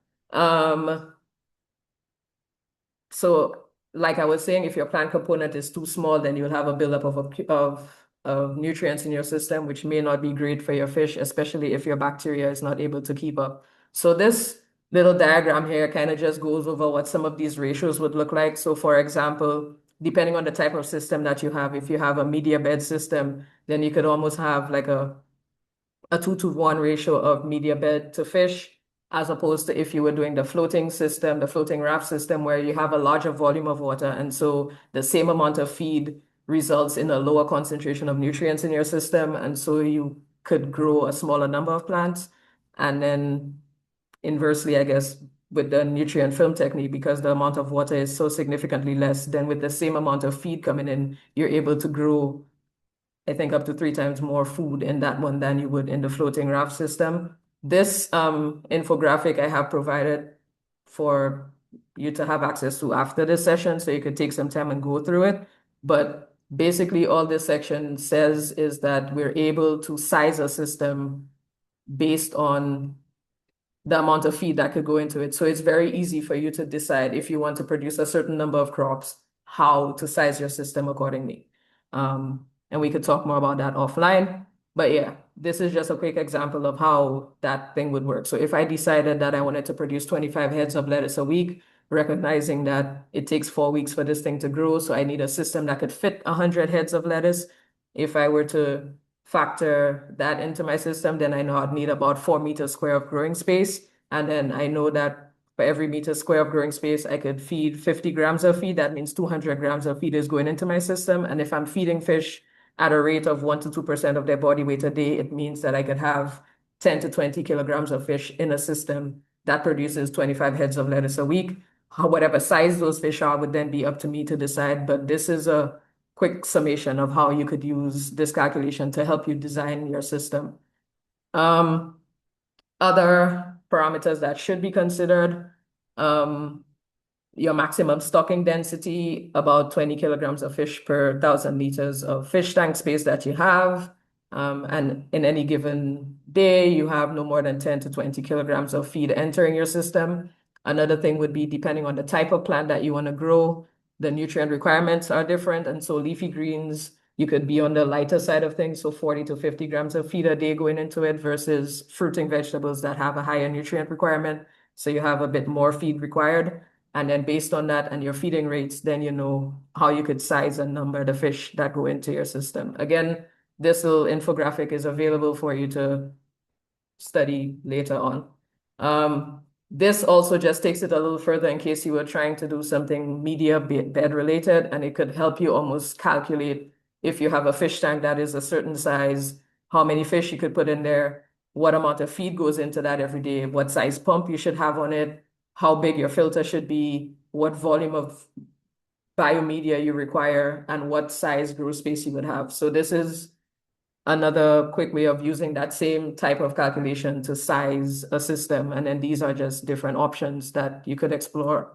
So like I was saying, if your plant component is too small, then you'll have a buildup of nutrients in your system, which may not be great for your fish, especially if your bacteria is not able to keep up. So this little diagram here kind of just goes over what some of these ratios would look like. So for example, depending on the type of system that you have, if you have a media bed system, then you could almost have like a 2-to-1 ratio of media bed to fish, as opposed to if you were doing the floating system, the floating raft system, where you have a larger volume of water. And so the same amount of feed results in a lower concentration of nutrients in your system. And so you could grow a smaller number of plants. And then inversely, I guess, with the nutrient film technique, because the amount of water is so significantly less, then with the same amount of feed coming in, you're able to grow, I think, up to 3 times more food in that one than you would in the floating raft system. This infographic I have provided for you to have access to after this session, so you could take some time and go through it. But basically, all this section says is that we're able to size a system based on the amount of feed that could go into it. So it's very easy for you to decide if you want to produce a certain number of crops, how to size your system accordingly. And we could talk more about that offline. But yeah, this is just a quick example of how that thing would work. So if I decided that I wanted to produce 25 heads of lettuce a week, recognizing that it takes 4 weeks for this thing to grow, so I need a system that could fit 100 heads of lettuce. If I were to factor that into my system, then I know I'd need about 4 meters square of growing space. And then I know that for every meter square of growing space, I could feed 50 grams of feed. That means 200 grams of feed is going into my system. And if I'm feeding fish at a rate of 1 to 2% of their body weight a day, it means that I could have 10 to 20 kilograms of fish in a system that produces 25 heads of lettuce a week. Whatever size those fish are would then be up to me to decide. But this is a quick summation of how you could use this calculation to help you design your system. Other parameters that should be considered, your maximum stocking density, about 20 kilograms of fish per 1,000 liters of fish tank space that you have. And in any given day, you have no more than 10 to 20 kilograms of feed entering your system. Another thing would be, depending on the type of plant that you want to grow, the nutrient requirements are different. And so leafy greens, you could be on the lighter side of things, so 40 to 50 grams of feed a day going into it, versus fruiting vegetables that have a higher nutrient requirement. So you have a bit more feed required. And then based on that and your feeding rates, then you know how you could size and number the fish that go into your system. Again, this little infographic is available for you to study later on. This also just takes it a little further in case you were trying to do something media bed related, and it could help you almost calculate, if you have a fish tank that is a certain size, how many fish you could put in there, what amount of feed goes into that every day, what size pump you should have on it, how big your filter should be, what volume of biomedia you require, and what size grow space you would have. So this is another quick way of using that same type of calculation to size a system. And then these are just different options that you could explore.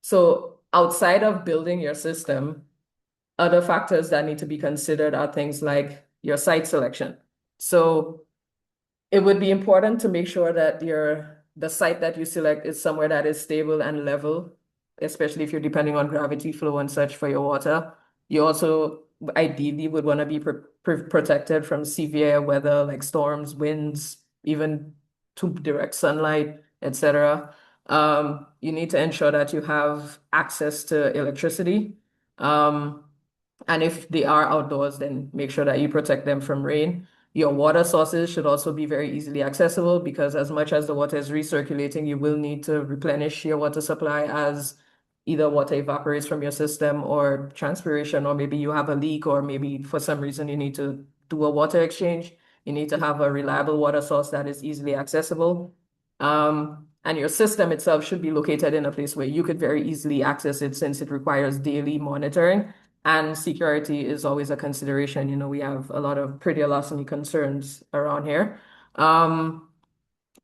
So outside of building your system, other factors that need to be considered are things like your site selection. So it would be important to make sure that the site that you select is somewhere that is stable and level, especially if you're depending on gravity flow and such for your water. You also ideally would want to be protected from severe weather like storms, winds, even too direct sunlight, etc. You need to ensure that you have access to electricity. And if they are outdoors, then make sure that you protect them from rain. Your water sources should also be very easily accessible, because as much as the water is recirculating, you will need to replenish your water supply as either water evaporates from your system or transpiration, or maybe you have a leak, or maybe for some reason you need to do a water exchange. You need to have a reliable water source that is easily accessible. And your system itself should be located in a place where you could very easily access it since it requires daily monitoring. And security is always a consideration. You know, we have a lot of pretty alarming concerns around here. And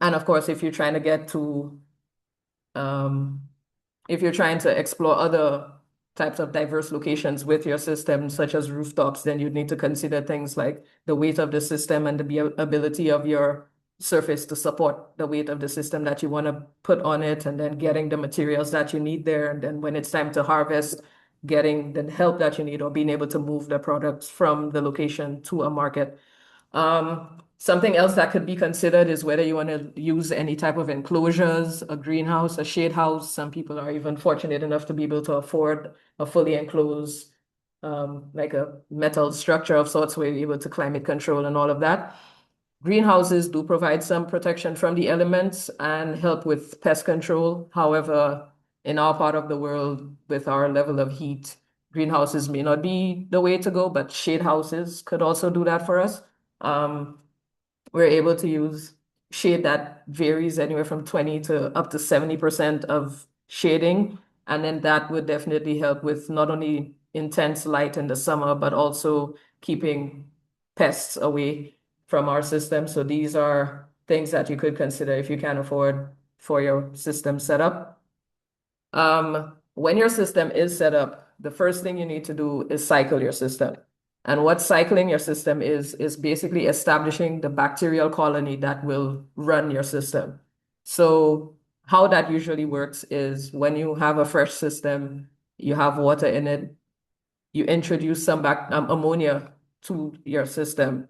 of course, if you're trying to get to, if you're trying to explore other types of diverse locations with your system, such as rooftops, then you'd need to consider things like the weight of the system and the ability of your surface to support the weight of the system that you want to put on it, and then getting the materials that you need there. And then when it's time to harvest, getting the help that you need or being able to move the products from the location to a market. Something else that could be considered is whether you want to use any type of enclosures, a greenhouse, a shade house. Some people are even fortunate enough to be able to afford a fully enclosed, like a metal structure of sorts where you're able to climate control and all of that. Greenhouses do provide some protection from the elements and help with pest control. However, in our part of the world, with our level of heat, greenhouses may not be the way to go, but shade houses could also do that for us. We're able to use shade that varies anywhere from 20 to up to 70% of shading. And then that would definitely help with not only intense light in the summer, but also keeping pests away from our system. So these are things that you could consider if you can afford for your system setup. When your system is set up, the first thing you need to do is cycle your system. And what cycling your system is basically establishing the bacterial colony that will run your system. So how that usually works is when you have a fresh system, you have water in it, you introduce some ammonia to your system.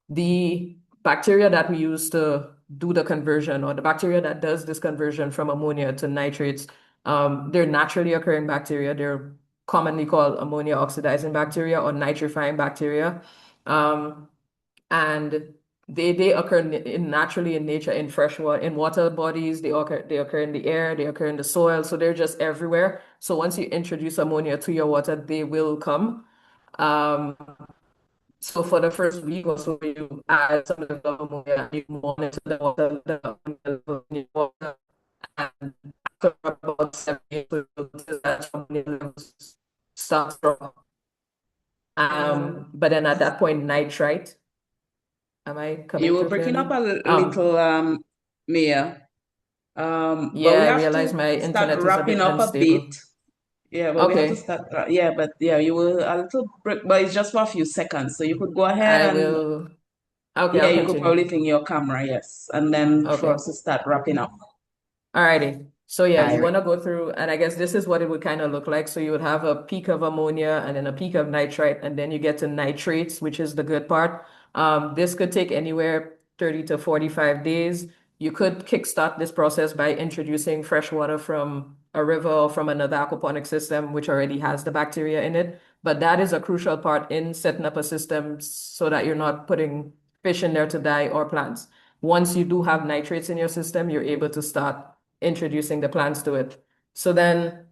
The bacteria that we use to do the conversion, or the bacteria that does this conversion from ammonia to nitrates, they're naturally occurring bacteria. They're commonly called ammonia oxidizing bacteria or nitrifying bacteria. And they occur naturally in nature, in fresh water, in water bodies. They occur in the air, they occur in the soil. So they're just everywhere. So once you introduce ammonia to your water, they will come. So for the first week or so, you add some level of ammonia, you monitor the water level in your water, and after about 7 days, you will notice that ammonia levels start to drop. But then at that point, nitrite. Am I coming You were through breaking up clearly? a little, Mia. But Yeah, we I have realize to my start internet is a wrapping bit up a bit. unstable. Yeah, but we have to Okay, start. Yeah, but yeah, you were a little break, but it's just for a few seconds. So you could go ahead I and will. Okay, yeah, I'll you could probably continue. think your camera, yes, and then for Okay. us to start wrapping up. Alrighty. So yeah, All you right. want to go through, and I guess this is what it would kind of look like. So you would have a peak of ammonia and then a peak of nitrite, and then you get to nitrates, which is the good part. This could take anywhere 30 to 45 days. You could kickstart this process by introducing fresh water from a river or from another aquaponic system, which already has the bacteria in it. But that is a crucial part in setting up a system so that you're not putting fish in there to die or plants. Once you do have nitrates in your system, you're able to start introducing the plants to it. So then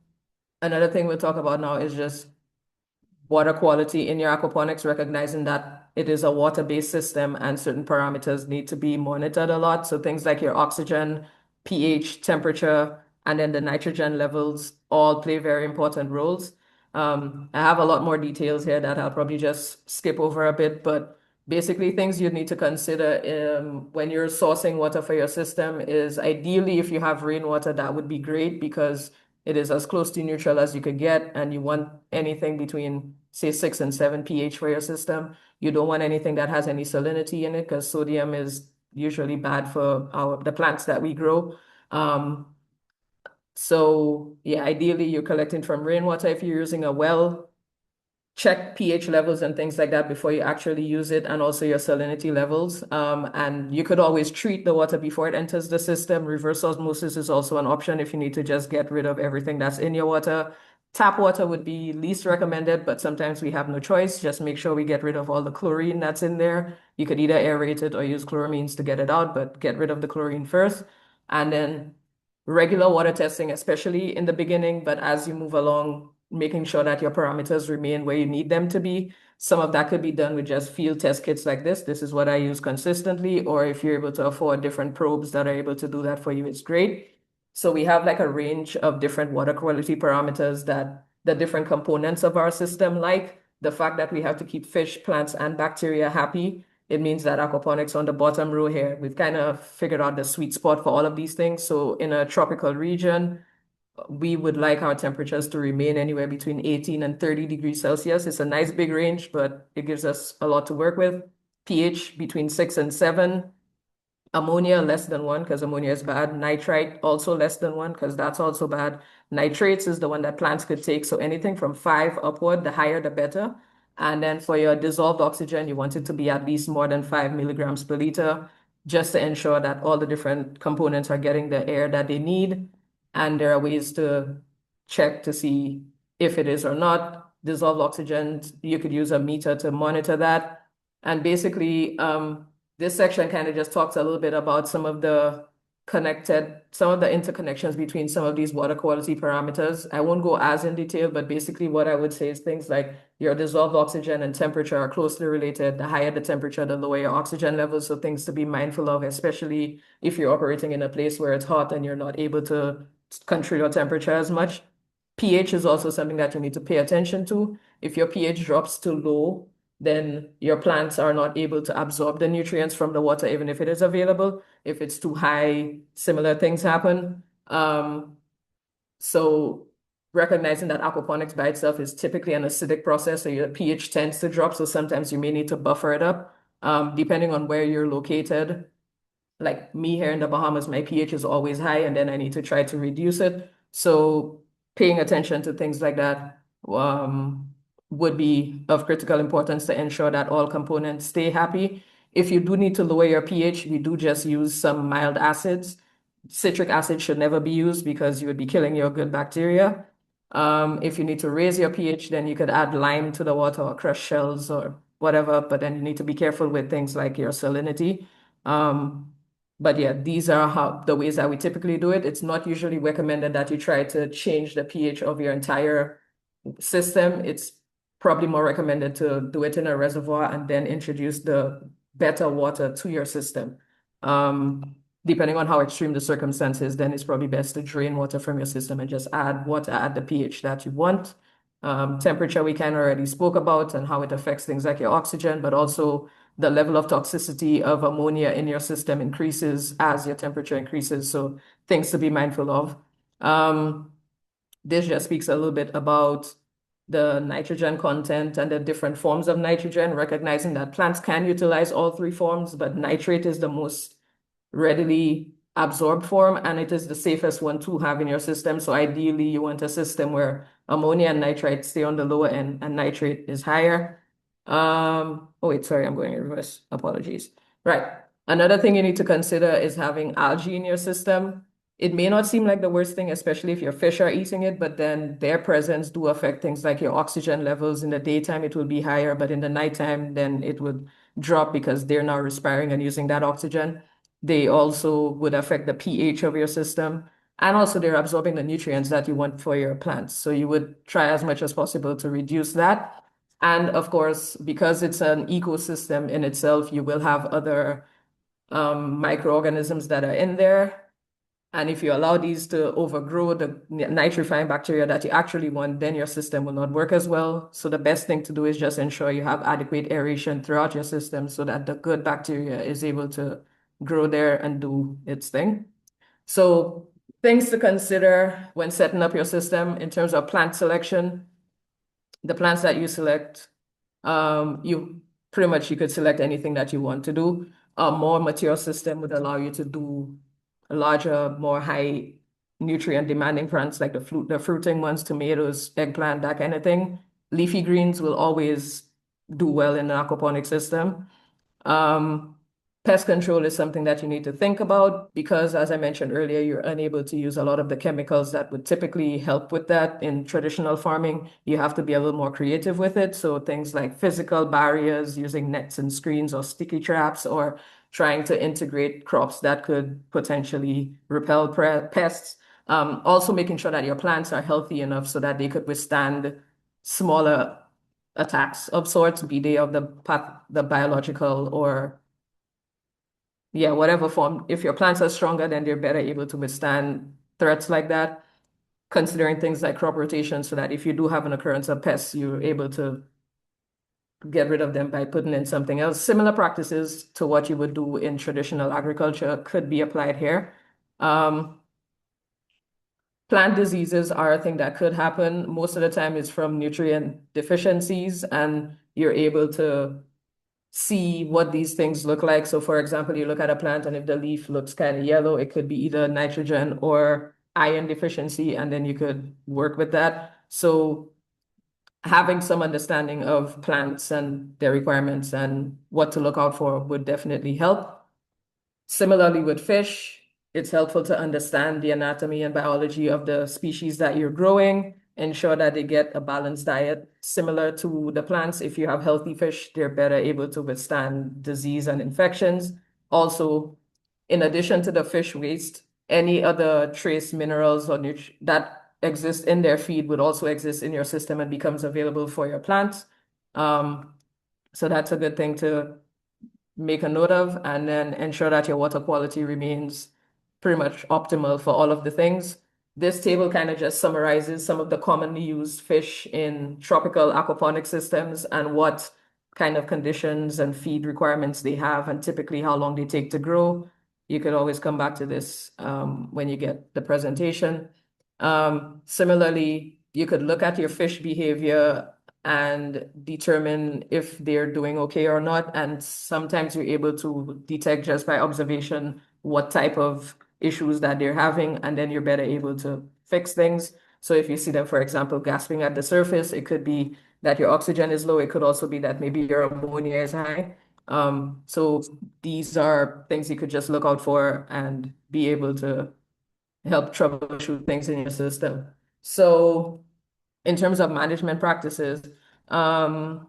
another thing we'll talk about now is just water quality in your aquaponics, recognizing that it is a water-based system and certain parameters need to be monitored a lot. So things like your oxygen, pH, temperature, and then the nitrogen levels all play very important roles. I have a lot more details here that I'll probably just skip over a bit, but basically things you need to consider when you're sourcing water for your system is ideally if you have rainwater, that would be great because it is as close to neutral as you could get, and you want anything between, say, 6 and 7 pH for your system. You don't want anything that has any salinity in it because sodium is usually bad for the plants that we grow. So yeah, ideally you're collecting from rainwater. If you're using a well, check pH levels and things like that before you actually use it, and also your salinity levels. And you could always treat the water before it enters the system. Reverse osmosis is also an option if you need to just get rid of everything that's in your water. Tap water would be least recommended, but sometimes we have no choice. Just make sure we get rid of all the chlorine that's in there. You could either aerate it or use chloramines to get it out, but get rid of the chlorine first. And then regular water testing, especially in the beginning, but as you move along, making sure that your parameters remain where you need them to be. Some of that could be done with just field test kits like this. This is what I use consistently, or if you're able to afford different probes that are able to do that for you, it's great. So we have like a range of different water quality parameters that the different components of our system like. The fact that we have to keep fish, plants, and bacteria happy, it means that aquaponics on the bottom row here, we've kind of figured out the sweet spot for all of these things. So in a tropical region, we would like our temperatures to remain anywhere between 18 and 30 degrees Celsius. It's a nice big range, but it gives us a lot to work with. pH between 6 and 7. Ammonia less than 1 because ammonia is bad. Nitrite also less than 1 because that's also bad. Nitrates is the one that plants could take. So anything from 5 upward, the higher the better. And then for your dissolved oxygen, you want it to be at least more than 5 milligrams per liter, just to ensure that all the different components are getting the air that they need. And there are ways to check to see if it is or not. Dissolved oxygen, you could use a meter to monitor that. And basically, this section kind of just talks a little bit about some of the interconnections between some of these water quality parameters. I won't go as in detail, but basically what I would say is things like your dissolved oxygen and temperature are closely related. The higher the temperature, the lower your oxygen levels. So things to be mindful of, especially if you're operating in a place where it's hot and you're not able to control your temperature as much. pH is also something that you need to pay attention to. If your pH drops too low, then your plants are not able to absorb the nutrients from the water, even if it is available. If it's too high, similar things happen. So recognizing that aquaponics by itself is typically an acidic process, so your pH tends to drop. So sometimes you may need to buffer it up, depending on where you're located. Like me here in the Bahamas, my pH is always high, and then I need to try to reduce it. So paying attention to things like that would be of critical importance to ensure that all components stay happy. If you do need to lower your pH, we do just use some mild acids. Citric acid should never be used because you would be killing your good bacteria. If you need to raise your pH, then you could add lime to the water or crushed shells or whatever, but then you need to be careful with things like your salinity. But yeah, these are the ways that we typically do it. It's not usually recommended that you try to change the pH of your entire system. It's probably more recommended to do it in a reservoir and then introduce the better water to your system. Depending on how extreme the circumstances, then it's probably best to drain water from your system and just add water at the pH that you want. Temperature we kind of already spoke about and how it affects things like your oxygen, but also the level of toxicity of ammonia in your system increases as your temperature increases. So things to be mindful of. This just speaks a little bit about the nitrogen content and the different forms of nitrogen, recognizing that plants can utilize all three forms, but nitrate is the most readily absorbed form, and it is the safest one to have in your system. So ideally, you want a system where ammonia and nitrite stay on the lower end and nitrate is higher. Oh wait, sorry, I'm going in reverse. Apologies. Right. Another thing you need to consider is having algae in your system. It may not seem like the worst thing, especially if your fish are eating it, but then their presence do affect things like your oxygen levels. In the daytime, it will be higher, but in the nighttime, then it would drop because they're now respiring and using that oxygen. They also would affect the pH of your system, and also they're absorbing the nutrients that you want for your plants. So you would try as much as possible to reduce that. And of course, because it's an ecosystem in itself, you will have other microorganisms that are in there. And if you allow these to overgrow the nitrifying bacteria that you actually want, then your system will not work as well. So the best thing to do is just ensure you have adequate aeration throughout your system so that the good bacteria is able to grow there and do its thing. So things to consider when setting up your system in terms of plant selection. The plants that you select, you could select anything that you want to do. A more mature system would allow you to do larger, more high nutrient demanding plants like the fruiting ones, tomatoes, eggplant, that kind of thing. Leafy greens will always do well in an aquaponic system. Pest control is something that you need to think about because, as I mentioned earlier, you're unable to use a lot of the chemicals that would typically help with that in traditional farming. You have to be a little more creative with it. So things like physical barriers, using nets and screens or sticky traps, or trying to integrate crops that could potentially repel pests. Also making sure that your plants are healthy enough so that they could withstand smaller attacks of sorts, be they of the biological or whatever form. If your plants are stronger, then they're better able to withstand threats like that, considering things like crop rotation so that if you do have an occurrence of pests, you're able to get rid of them by putting in something else. Similar practices to what you would do in traditional agriculture could be applied here. Plant diseases are a thing that could happen. Most of the time it's from nutrient deficiencies, and you're able to see what these things look like. So for example, you look at a plant and if the leaf looks kind of yellow, it could be either nitrogen or iron deficiency, and then you could work with that. So having some understanding of plants and their requirements and what to look out for would definitely help. Similarly with fish, it's helpful to understand the anatomy and biology of the species that you're growing, ensure that they get a balanced diet similar to the plants. If you have healthy fish, they're better able to withstand disease and infections. Also, in addition to the fish waste, any other trace minerals or that exist in their feed would also exist in your system and becomes available for your plants. So that's a good thing to make a note of, and then ensure that your water quality remains pretty much optimal for all of the things. This table kind of just summarizes some of the commonly used fish in tropical aquaponic systems and what kind of conditions and feed requirements they have, and typically how long they take to grow. You could always come back to this when you get the presentation. Similarly, you could look at your fish behavior and determine if they're doing okay or not. And sometimes you're able to detect just by observation what type of issues that they're having, and then you're better able to fix things. So if you see them, for example, gasping at the surface, it could be that your oxygen is low. It could also be that maybe your ammonia is high. So these are things you could just look out for and be able to help troubleshoot things in your system. So in terms of management practices, for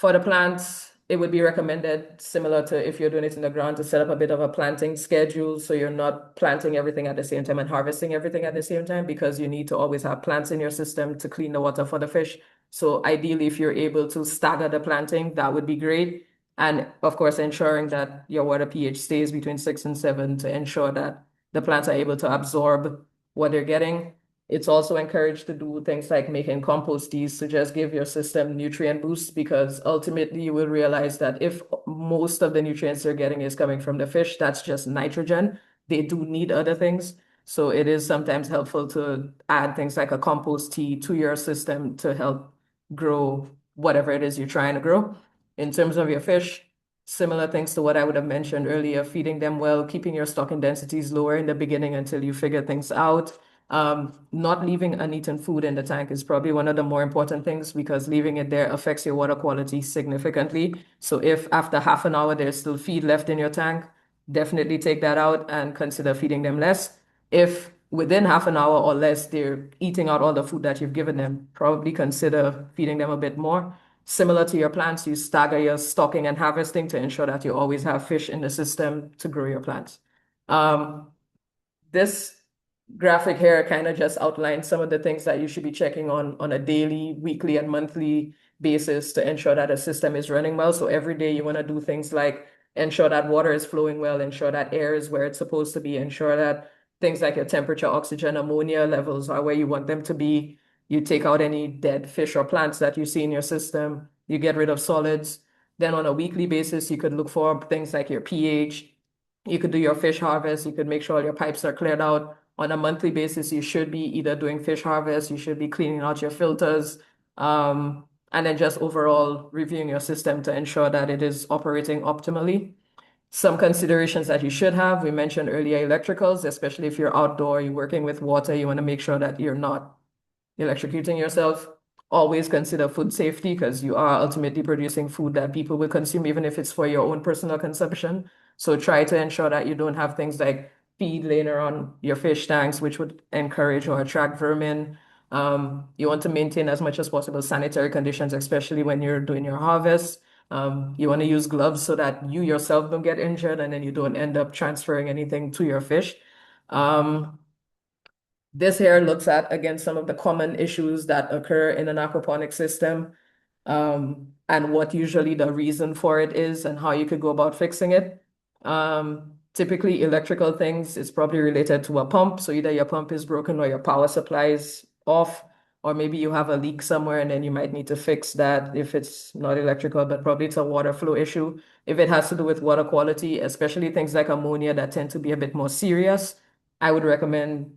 the plants, it would be recommended, similar to if you're doing it in the ground, to set up a bit of a planting schedule so you're not planting everything at the same time and harvesting everything at the same time, because you need to always have plants in your system to clean the water for the fish. So ideally, if you're able to stagger the planting, that would be great. And of course, ensuring that your water pH stays between 6 and 7 to ensure that the plants are able to absorb what they're getting. It's also encouraged to do things like making compost teas to just give your system nutrient boosts, because ultimately you will realize that if most of the nutrients they're getting is coming from the fish, that's just nitrogen. They do need other things. So it is sometimes helpful to add things like a compost tea to your system to help grow whatever it is you're trying to grow. In terms of your fish, similar things to what I would have mentioned earlier, feeding them well, keeping your stocking densities lower in the beginning until you figure things out. Not leaving uneaten food in the tank is probably one of the more important things, because leaving it there affects your water quality significantly. So if after half an hour there's still feed left in your tank, definitely take that out and consider feeding them less. If within half an hour or less they're eating out all the food that you've given them, probably consider feeding them a bit more. Similar to your plants, you stagger your stocking and harvesting to ensure that you always have fish in the system to grow your plants. This graphic here kind of just outlines some of the things that you should be checking on a daily, weekly, and monthly basis to ensure that a system is running well. So every day you want to do things like ensure that water is flowing well, ensure that air is where it's supposed to be, ensure that things like your temperature, oxygen, ammonia levels are where you want them to be. You take out any dead fish or plants that you see in your system. You get rid of solids. Then on a weekly basis, you could look for things like your pH. You could do your fish harvest. You could make sure all your pipes are cleared out. On a monthly basis, you should be either doing fish harvest, you should be cleaning out your filters, and then just overall reviewing your system to ensure that it is operating optimally. Some considerations that you should have, we mentioned earlier, electricals, especially if you're outdoor, you're working with water, you want to make sure that you're not electrocuting yourself. Always consider food safety, because you are ultimately producing food that people will consume, even if it's for your own personal consumption. So try to ensure that you don't have things like feed laying around your fish tanks, which would encourage or attract vermin. You want to maintain as much as possible sanitary conditions, especially when you're doing your harvest. You want to use gloves so that you yourself don't get injured and then you don't end up transferring anything to your fish. This here looks at, again, some of the common issues that occur in an aquaponic system, and what usually the reason for it is and how you could go about fixing it. Typically, electrical things is probably related to a pump. So either your pump is broken or your power supply is off, or maybe you have a leak somewhere and then you might need to fix that if it's not electrical, but probably it's a water flow issue. If it has to do with water quality, especially things like ammonia that tend to be a bit more serious, I would recommend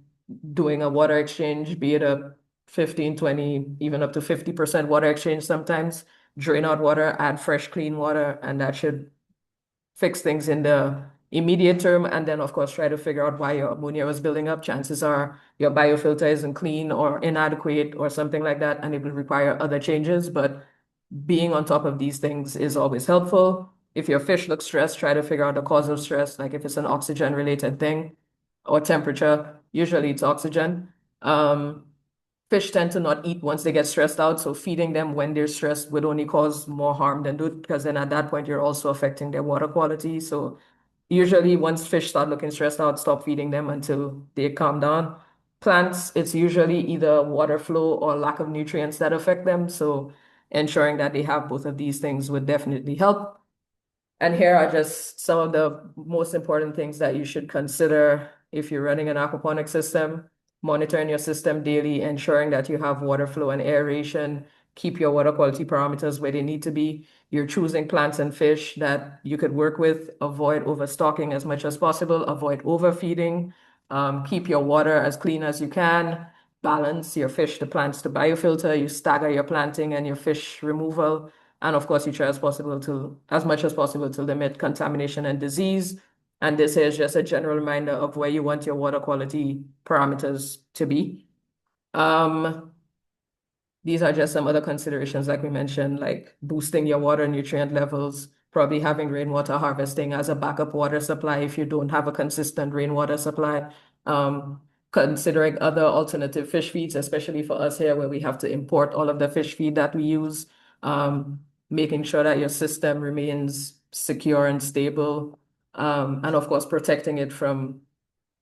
doing a water exchange, be it a 15, 20, even up to 50% water exchange sometimes. Drain out water, add fresh, clean water, and that should fix things in the immediate term. And then, of course, try to figure out why your ammonia was building up. Chances are your biofilter isn't clean or inadequate or something like that, and it will require other changes. But being on top of these things is always helpful. If your fish looks stressed, try to figure out the cause of stress, like if it's an oxygen related thing or temperature. Usually it's oxygen. Fish tend to not eat once they get stressed out, so feeding them when they're stressed would only cause more harm than good, because then at that point you're also affecting their water quality. So usually once fish start looking stressed out, stop feeding them until they calm down. Plants, it's usually either water flow or lack of nutrients that affect them. So ensuring that they have both of these things would definitely help. And here are just some of the most important things that you should consider if you're running an aquaponic system. Monitoring your system daily, ensuring that you have water flow and aeration, keep your water quality parameters where they need to be. You're choosing plants and fish that you could work with, avoid overstocking as much as possible, avoid overfeeding, keep your water as clean as you can, balance your fish to plants to biofilter, you stagger your planting and your fish removal. And of course, you try as much as possible to limit contamination and disease. And this is just a general reminder of where you want your water quality parameters to be. These are just some other considerations, like we mentioned, like boosting your water nutrient levels, probably having rainwater harvesting as a backup water supply if you don't have a consistent rainwater supply. Considering other alternative fish feeds, especially for us here where we have to import all of the fish feed that we use. Making sure that your system remains secure and stable. And of course, protecting it from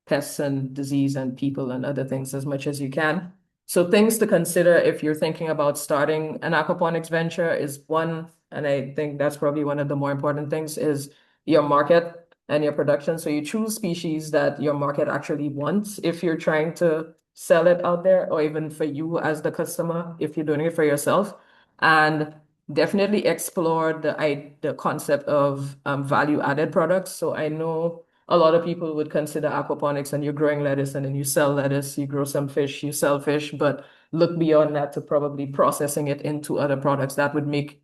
pests and disease and people and other things as much as you can. So things to consider if you're thinking about starting an aquaponics venture is one, and I think that's probably one of the more important things, is your market and your production. So you choose species that your market actually wants if you're trying to sell it out there, or even for you as the customer, if you're doing it for yourself. And definitely explore the concept of value added products. So I know a lot of people would consider aquaponics and you're growing lettuce and then you sell lettuce, you grow some fish, you sell fish, but look beyond that to probably processing it into other products that would make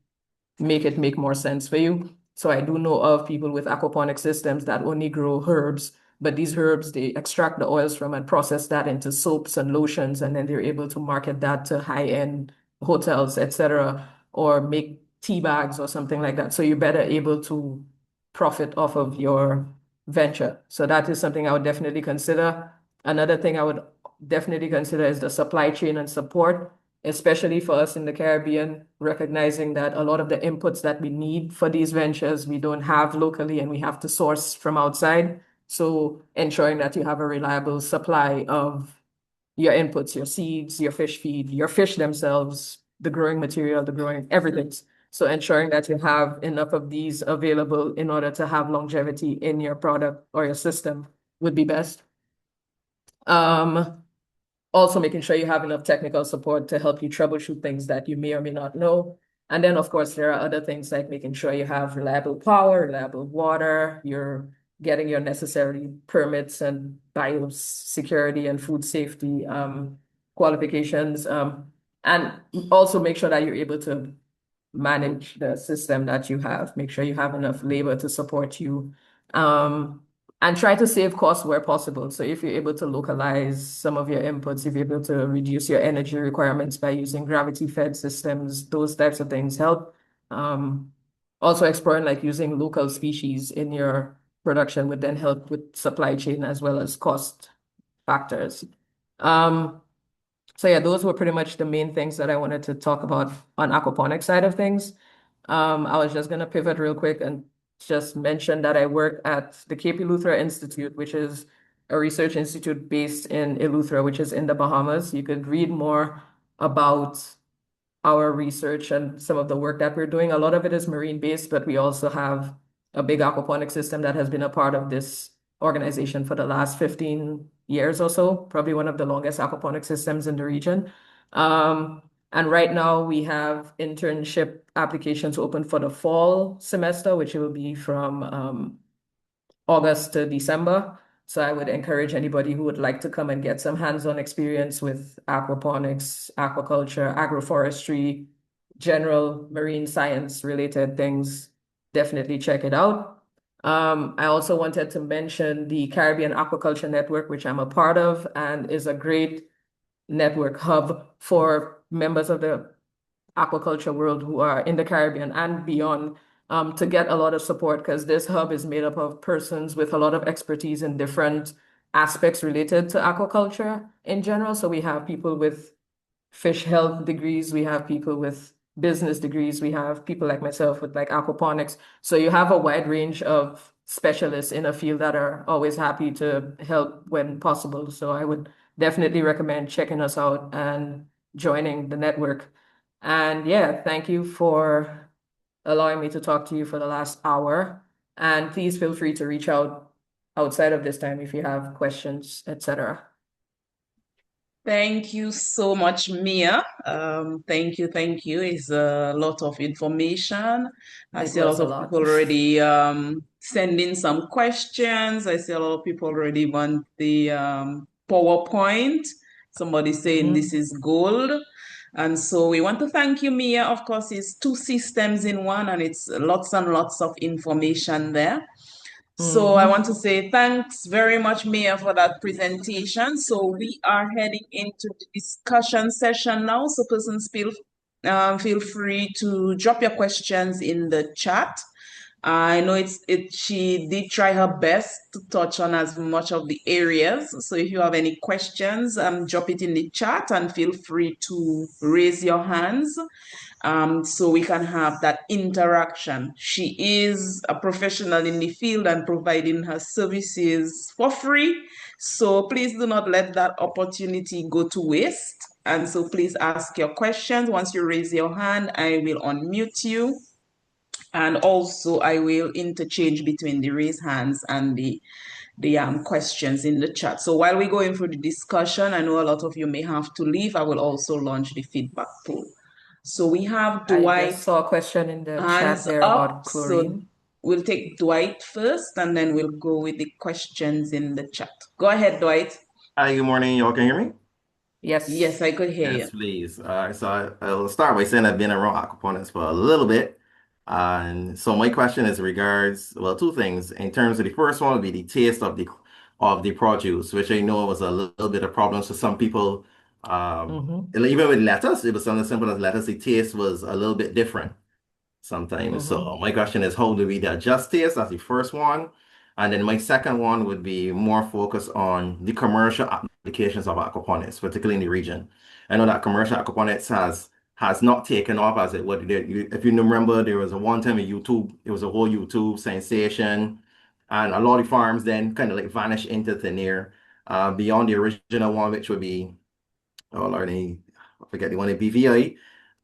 it make more sense for you. So I do know of people with aquaponic systems that only grow herbs, but these herbs, they extract the oils from and process that into soaps and lotions, and then they're able to market that to high-end hotels, etc., or make tea bags or something like that. So you're better able to profit off of your venture. So that is something I would definitely consider. Another thing I would definitely consider is the supply chain and support, especially for us in the Caribbean, recognizing that a lot of the inputs that we need for these ventures we don't have locally and we have to source from outside. So ensuring that you have a reliable supply of your inputs, your seeds, your fish feed, your fish themselves, the growing material, the growing everything. So ensuring that you have enough of these available in order to have longevity in your product or your system would be best. Also making sure you have enough technical support to help you troubleshoot things that you may or may not know. And then, of course, there are other things like making sure you have reliable power, reliable water, you're getting your necessary permits and biosecurity and food safety qualifications. And also make sure that you're able to manage the system that you have. Make sure you have enough labor to support you. And try to save costs where possible. So if you're able to localize some of your inputs, if you're able to reduce your energy requirements by using gravity-fed systems, those types of things help. Also exploring like using local species in your production would then help with supply chain as well as cost factors. So yeah, those were pretty much the main things that I wanted to talk about on aquaponics side of things. I was just gonna pivot real quick and just mention that I work at the Cape Eleuthera Institute, which is a research institute based in Eleuthera, which is in the Bahamas. You could read more about our research and some of the work that we're doing. A lot of it is marine based, but we also have a big aquaponic system that has been a part of this organization for the last 15 years or so, probably one of the longest aquaponics systems in the region. And right now we have internship applications open for the fall semester, which will be from August to December. So I would encourage anybody who would like to come and get some hands-on experience with aquaponics, aquaculture, agroforestry, general marine science related things, definitely check it out. I also wanted to mention the Caribbean Aquaculture Network, which I'm a part of, and is a great network hub for members of the aquaculture world who are in the Caribbean and beyond, to get a lot of support, because this hub is made up of persons with a lot of expertise in different aspects related to aquaculture in general. So we have people with fish health degrees, we have people with business degrees, we have people like myself with like aquaponics. So you have a wide range of specialists in a field that are always happy to help when possible. So I would definitely recommend checking us out and joining the network. And yeah, thank you for allowing me to talk to you for the last hour. And please feel free to reach out outside of this time if you have questions, etc. Thank you so much, Mia. Thank you. It's a lot of information. I It see a was lot a of lot. people already sending some questions. I see a lot of people already want the PowerPoint. Somebody saying this Mhm. is gold. And so we want to thank you, Mia. Of course, it's two systems in one, and it's lots and lots of information there. So I want to Mhm. say thanks very much, Mia, for that presentation. So we are heading into the discussion session now. So persons feel free to drop your questions in the chat. I know she did try her best to touch on as much of the areas. So if you have any questions, drop it in the chat and feel free to raise your hands, so we can have that interaction. She is a professional in the field and providing her services for free. So please do not let that opportunity go to waste. And so please ask your questions. Once you raise your hand, I will unmute you. And also I will interchange between the raise hands and the questions in the chat. So while we're going through the discussion, I know a lot of you may have to leave. I will also launch the feedback poll. So we have I Dwight just saw a question in the chat hands there up. about So chlorine. we'll take Dwight first and then we'll go with the questions in the chat. Go ahead, Dwight. Hi, good morning. Y'all can hear me? Yes, Yes. I could hear you. Yes, please. All right, so I'll start by saying I've been around aquaponics for a little bit. And so my question is regards, well, two things. In terms of the first one would be the taste of the produce, which I know was a little bit of problems for some people. Mm-hmm. And even with lettuce, it was something as simple as lettuce, the taste was a little bit different sometimes. So Mm-hmm. my question is, how do we adjust this? That's the first one. And then my second one would be more focused on the commercial applications of aquaponics, particularly in the region. I know that commercial aquaponics has not taken off as it would. If you remember, there was a one time in YouTube, it was a whole YouTube sensation, and a lot of farms then kind of like vanished into thin air. Beyond the original one, which would be, oh Lord, I forget the one in BVI.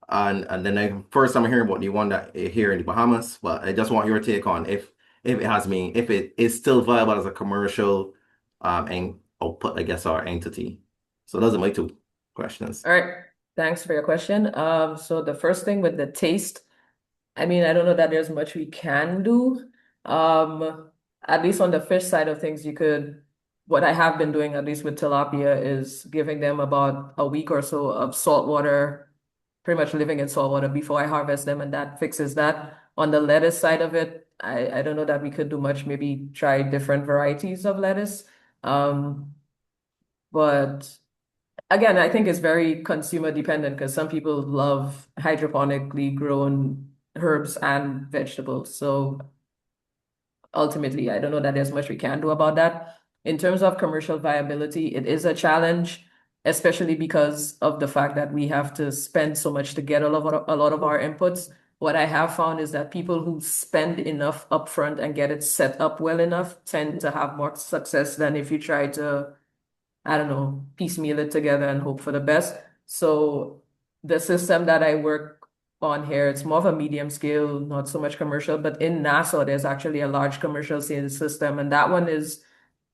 And then I first time hearing about the one that here in the Bahamas, but I just want your take on if it has been if it is still viable as a commercial and output, I guess, or entity. So those are my two questions. All right. Thanks for your question. So the first thing with the taste, I mean, I don't know that there's much we can do. At least on the fish side of things, what I have been doing, at least with tilapia, is giving them about a week or so of salt water, pretty much living in salt water before I harvest them, and that fixes that. On the lettuce side of it, I don't know that we could do much, maybe try different varieties of lettuce. Um, but again, I think it's very consumer dependent because some people love hydroponically grown herbs and vegetables. So ultimately, I don't know that there's much we can do about that. In terms of commercial viability, it is a challenge, especially because of the fact that we have to spend so much to get a lot of our inputs. What I have found is that people who spend enough upfront and get it set up well enough tend to have more success than if you try to, I don't know, piecemeal it together and hope for the best. So the system that I work on here, it's more of a medium scale, not so much commercial, but in Nassau, there's actually a large commercial sales system. And that one is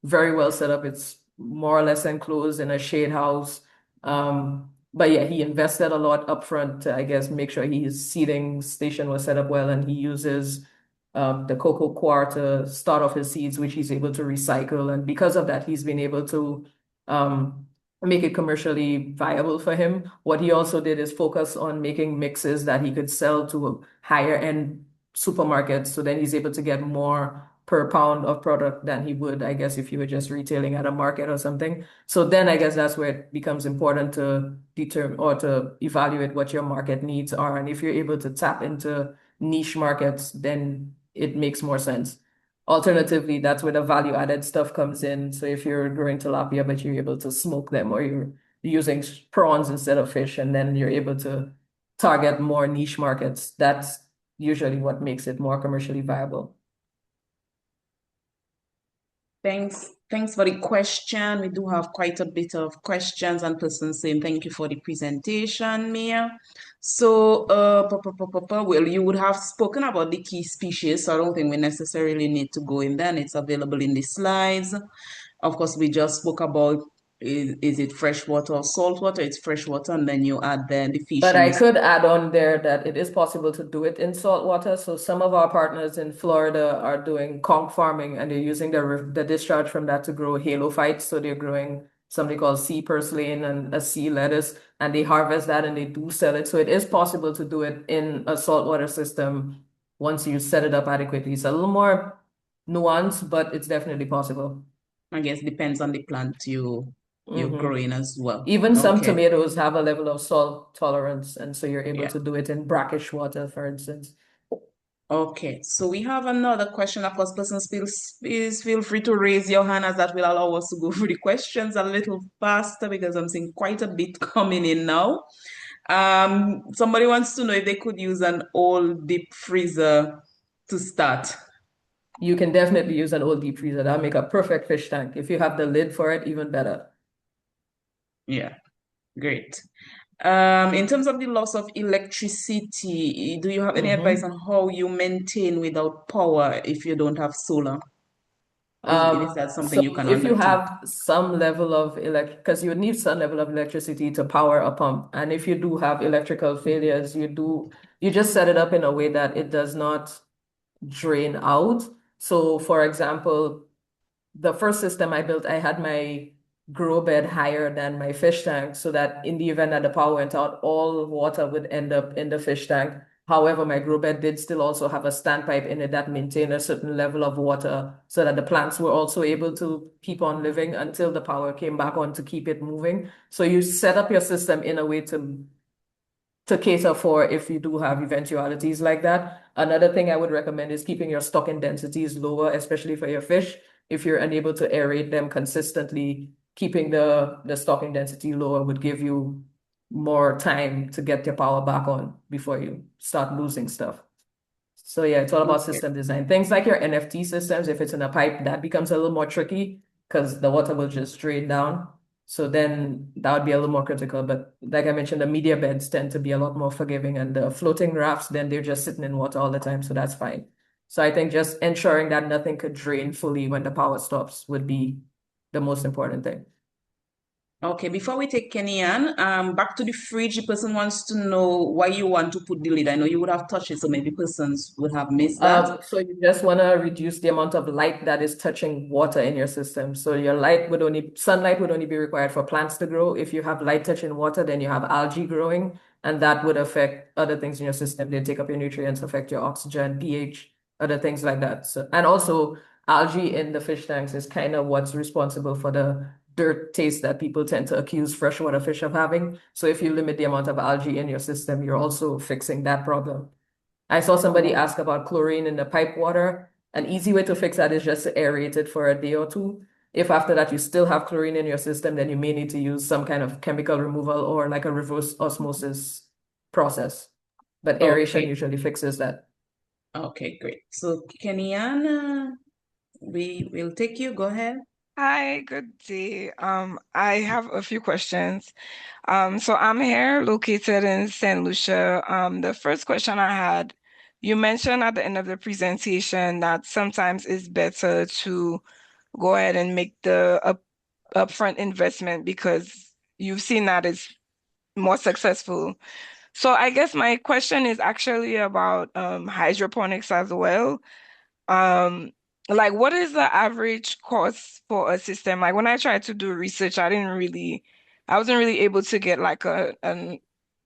very well set up. It's more or less enclosed in a shade house. But yeah, he invested a lot upfront to, I guess, make sure his seeding station was set up well, and he uses the cocoa coir to start off his seeds, which he's able to recycle. And because of that, he's been able to make it commercially viable for him. What he also did is focus on making mixes that he could sell to higher end supermarkets. So then he's able to get more per pound of product than he would, I guess, if you were just retailing at a market or something. So then I guess that's where it becomes important to determine or to evaluate what your market needs are. And if you're able to tap into niche markets, then it makes more sense. Alternatively, that's where the value added stuff comes in. So if you're growing tilapia, but you're able to smoke them, or you're using prawns instead of fish, and then you're able to target more niche markets, that's usually what makes it more commercially viable. Thanks for the question. We do have quite a bit of questions and persons saying thank you for the presentation, Mia. So, well, you would have spoken about the key species, so I don't think we necessarily need to go in there, and it's available in the slides. Of course, we just spoke about is it freshwater or saltwater? It's freshwater, and then you add the fish. But I could add on there that it is possible to do it in saltwater. So some of our partners in Florida are doing conch farming, and they're using the discharge from that to grow halophytes. So they're growing something called sea purslane and a sea lettuce, and they harvest that and they do sell it. So it is possible to do it in a saltwater system once you set it up adequately. It's a little more nuanced, but it's definitely possible. I guess depends on the plant you're growing as well. Even some tomatoes have a level of salt tolerance, and so you're able Yeah. to do it in brackish water, for instance. Okay, so we have another question. Of course, persons please feel free to raise your hand, as that will allow us to go through the questions a little faster, because I'm seeing quite a bit coming in now. Somebody wants to know if they could use an old deep freezer to start. You can definitely use an old deep freezer. That'll make a perfect fish tank. If you have the lid for it, even better. Yeah, great. In terms of the loss of electricity, do you have any advice on how you maintain without power if you don't have solar? Is that something you can if you undertake? have some level of because you need some level of electricity to power a pump, and if you do have electrical failures, you just set it up in a way that it does not drain out. So, for example, the first system I built, I had my grow bed higher than my fish tank, so that in the event that the power went out, all water would end up in the fish tank. However, my grow bed did still also have a standpipe in it that maintained a certain level of water, so that the plants were also able to keep on living until the power came back on to keep it moving. So you set up your system in a way to cater for if you do have eventualities like that. Another thing I would recommend is keeping your stocking densities lower, especially for your fish. If you're unable to aerate them consistently, keeping the stocking density lower would give you more time to get your power back on before you start losing stuff. So yeah, it's all about system design. Things like your NFT systems, if it's in a pipe, that becomes a little more tricky because the water will just drain down. So then that would be a little more critical. But like I mentioned, the media beds tend to be a lot more forgiving, and the floating rafts, then they're just sitting in water all the time. So that's fine. So I think just ensuring that nothing could drain fully when the power stops would be the most important thing. Okay, before we take Kenny Ann, back to the fridge, the person wants to know why you want to put the lid. I know you would have touched it, so maybe persons would have missed that. So you just want to reduce the amount of light that is touching water in your system. So your sunlight would only be required for plants to grow. If you have light touching water, then you have algae growing, and that would affect other things in your system. They take up your nutrients, affect your oxygen, pH, other things like that. So, and also algae in the fish tanks is kind of what's responsible for the dirt taste that people tend to accuse freshwater fish of having. So if you limit the amount of algae in your system, you're also fixing that problem. I saw somebody ask about chlorine in the pipe water. An easy way to fix that is just to aerate it for a day or two. If after that you still have chlorine in your system, then you may need to use some kind of chemical removal or like a reverse osmosis process. But aeration usually fixes that. Okay, great. So Kenny Ann, we will take you. Go ahead. Hi, good day. I have a few questions. So I'm here located in St. Lucia. The first question I had, you mentioned at the end of the presentation that sometimes it's better to go ahead and make the upfront investment because you've seen that it's more successful. So I guess my question is actually about hydroponics as well. Um, like what is the average cost for a system? Like when I tried to do research, I wasn't really able to get like an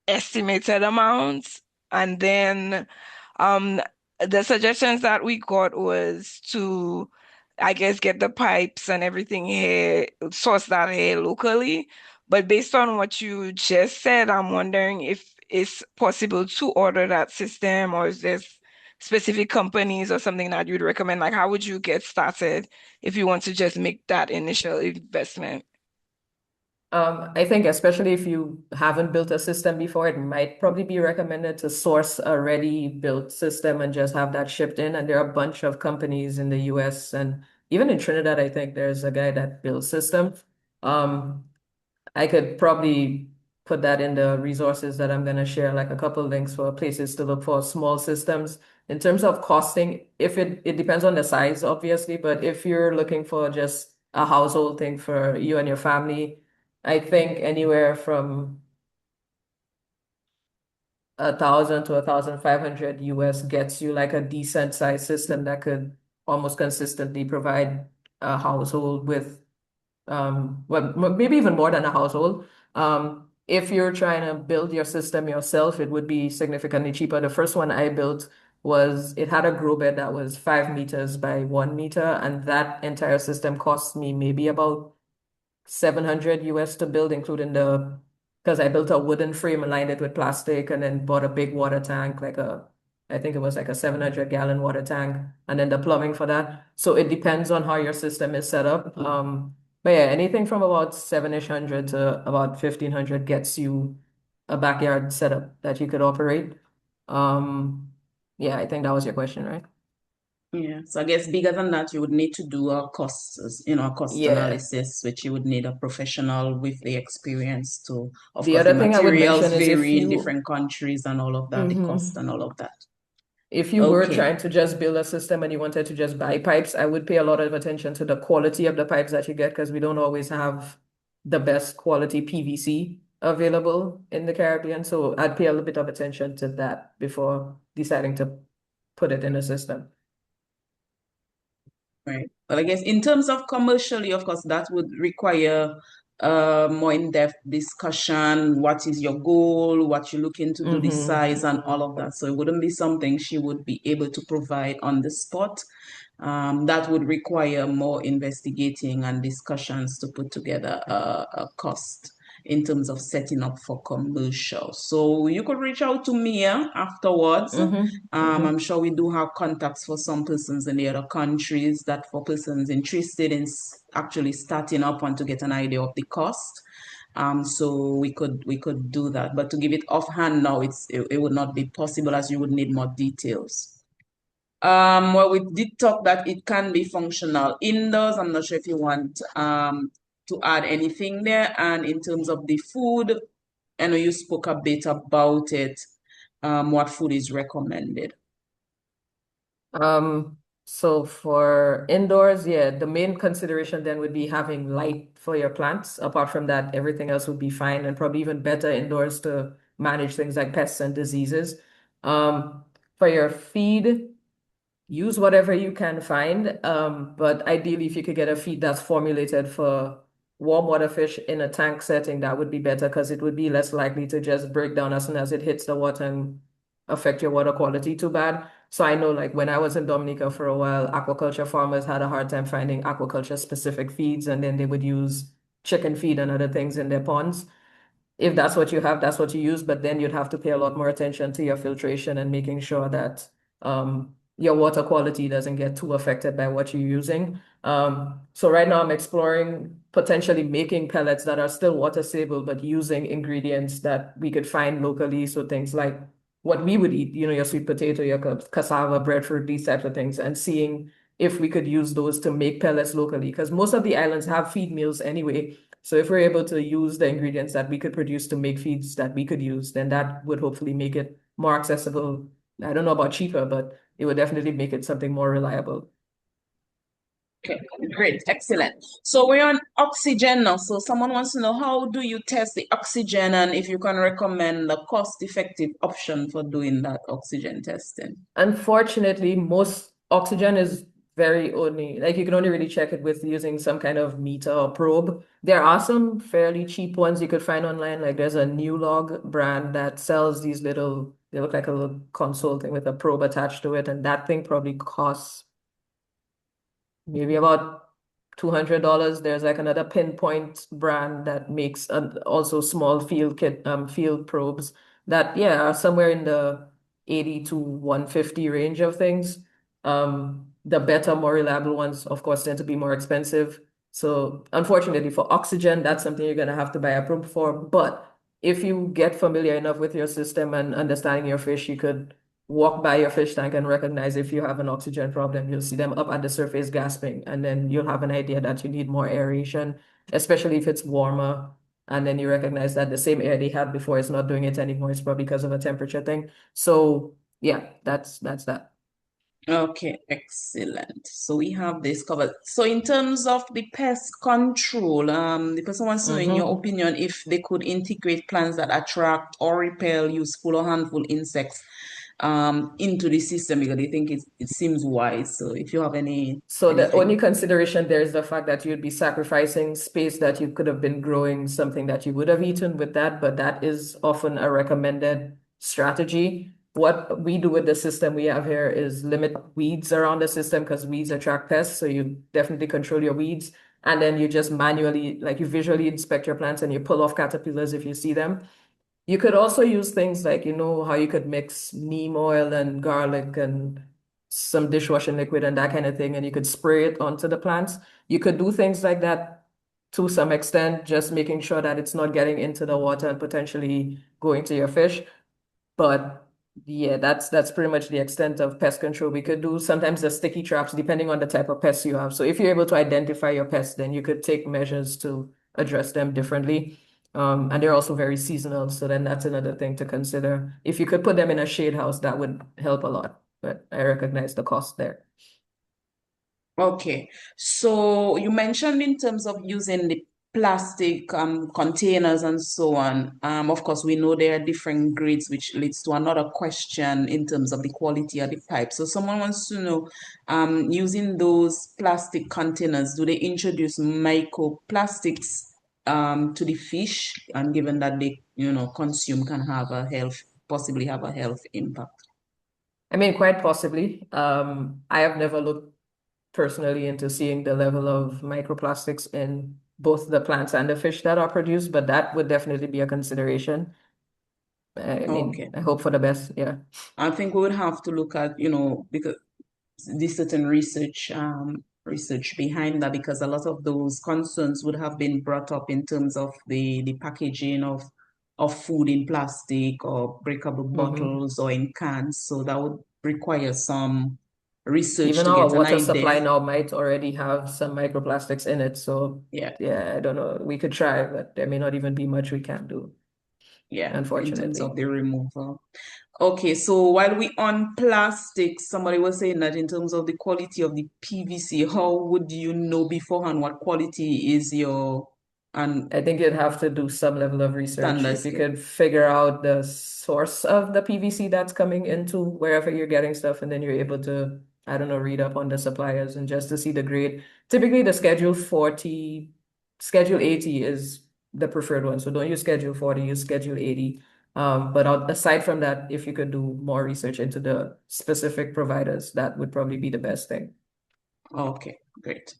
estimated amount. And then um the suggestions that we got was to, I guess, get the pipes and everything here, source that here locally. But based on what you just said, I'm wondering if it's possible to order that system, or is there specific companies or something that you'd recommend? Like, how would you get started if you want to just make that initial investment? I think especially if you haven't built a system before, it might probably be recommended to source a ready built system and just have that shipped in. And there are a bunch of companies in the US and even in Trinidad, I think there's a guy that builds systems. Um, I could probably put that in the resources that I'm going to share, like a couple links for places to look for small systems. In terms of costing, if it depends on the size, obviously, but if you're looking for just a household thing for you and your family, I think anywhere from 1,000 to 1,500 US gets you like a decent sized system that could almost consistently provide a household with well, maybe even more than a household. If you're trying to build your system yourself, it would be significantly cheaper. The first one I built it had a grow bed that was 5 meters by 1 meter, and that entire system cost me maybe about 700 US to build, including because I built a wooden frame and lined it with plastic and then bought a big water tank, I think it was like a 700-gallon water tank, and then the plumbing for that. So it depends on how your system is set up. But yeah, anything from about 7-ish hundred to about 1,500 gets you a backyard setup that you could operate. Yeah, I think that was your question, right? Yeah, so I guess bigger than that, you would need to do a cost Yeah. analysis, which you would need a professional with the experience to, of The course, the other thing I would materials mention is vary in different countries and all of that, the cost and all of that. if you were Okay. trying to just build a system and you wanted to just buy pipes, I would pay a lot of attention to the quality of the pipes that you get because we don't always have the best quality PVC available in the Caribbean. So I'd pay a little bit of attention to that before deciding to put it in a system. Right. Well, I guess in terms of commercially, of course, that would require more in-depth discussion. What is your goal? What you're looking to do, the size and all of that. So it wouldn't be something she would be able to provide on the spot. That would require more investigating and discussions to put together a cost in terms of setting up for commercial. So you could reach out to Mia afterwards. I'm sure we do have contacts for some persons in the other countries that for persons interested in actually starting up and to get an idea of the cost. So we could do that, but to give it offhand now, it would not be possible as you would need more details. Well, we did talk that it can be functional indoors. I'm not sure if you want to add anything there. And in terms of the food, I know you spoke a bit about it. What food is recommended? So for indoors, yeah, the main consideration then would be having light for your plants. Apart from that, everything else would be fine and probably even better indoors to manage things like pests and diseases. For your feed, use whatever you can find. But ideally, if you could get a feed that's formulated for warm water fish in a tank setting, that would be better because it would be less likely to just break down as soon as it hits the water and affect your water quality too bad. So I know like when I was in Dominica for a while, aquaculture farmers had a hard time finding aquaculture specific feeds, and then they would use chicken feed and other things in their ponds. If that's what you have, that's what you use, but then you'd have to pay a lot more attention to your filtration and making sure that your water quality doesn't get too affected by what you're using. So right now I'm exploring potentially making pellets that are still water stable, but using ingredients that we could find locally. So things like what we would eat, your sweet potato, your cassava, breadfruit, these types of things, and seeing if we could use those to make pellets locally, because most of the islands have feed mills anyway. So if we're able to use the ingredients that we could produce to make feeds that we could use, then that would hopefully make it more accessible. I don't know about cheaper, but it would definitely make it something more reliable. Okay, great, excellent. So we're on oxygen now. So someone wants to know, how do you test the oxygen, and if you can recommend a cost-effective option for doing that oxygen testing? Unfortunately, most oxygen is very only, like you can only really check it with using some kind of meter or probe. There are some fairly cheap ones you could find online. Like there's a New Log brand that sells these little, they look like a little console thing with a probe attached to it. And that thing probably costs maybe about $200. There's like another Pinpoint brand that makes also small field probes that are somewhere in the 80 to 150 range of things. The better, more reliable ones, of course, tend to be more expensive. So unfortunately for oxygen, that's something you're gonna have to buy a probe for. But if you get familiar enough with your system and understanding your fish, you could walk by your fish tank and recognize if you have an oxygen problem. You'll see them up at the surface gasping, and then you'll have an idea that you need more aeration, especially if it's warmer. And then you recognize that the same air they had before is not doing it anymore. It's probably because of a temperature thing. So yeah, that's that. Okay, excellent. So we have this covered. So in terms of the pest control, the person wants to know, in your opinion, if they could integrate plants that attract or repel useful or harmful insects into the system, because they think it seems wise. So if you have So the anything. only consideration there is the fact that you'd be sacrificing space that you could have been growing something that you would have eaten with that, but that is often a recommended strategy. What we do with the system we have here is limit weeds around the system, because weeds attract pests. So you definitely control your weeds. And then you just manually, like you visually inspect your plants and you pull off caterpillars if you see them. You could also use things like, you know, how you could mix neem oil and garlic and some dishwashing liquid and that kind of thing, and you could spray it onto the plants. You could do things like that to some extent, just making sure that it's not getting into the water and potentially going to your fish. But yeah, that's pretty much the extent of pest control. We could do sometimes the sticky traps depending on the type of pests you have. So if you're able to identify your pests, then you could take measures to address them differently. And they're also very seasonal. So then that's another thing to consider. If you could put them in a shade house, that would help a lot. But I recognize the cost there. Okay, so you mentioned in terms of using the plastic containers and so on. Of course, we know there are different grades, which leads to another question in terms of the quality of the pipe. So someone wants to know, using those plastic containers, do they introduce microplastics to the fish? And given that they, consume, can have possibly have a health impact. I mean, quite possibly. I have never looked personally into seeing the level of microplastics in both the plants and the fish that are produced, but that would definitely be a consideration. I mean, Okay. I hope for the best. Yeah. I think we would have to look at, because there's certain research behind that, because a lot of those concerns would have been brought up in terms of the packaging of food in plastic or breakable bottles or in cans. So that would require some research Even to our get an water idea. supply now might already have some microplastics in it. So Yeah, I don't know. We could try, but there may not even be much we can do, in terms unfortunately. of the removal. Okay, so while we on plastics, somebody was saying that in terms of the quality of the PVC, how would you know beforehand what quality is your I think you'd have to do some level of research. standard If you scale? could figure out the source of the PVC that's coming into wherever you're getting stuff, and then you're able to, I don't know, read up on the suppliers and just to see the grade. Typically, the Schedule 80 is the preferred one. So don't use Schedule 40, use Schedule 80. But aside from that, if you could do more research into the specific providers, that would probably be the best thing. Okay, great.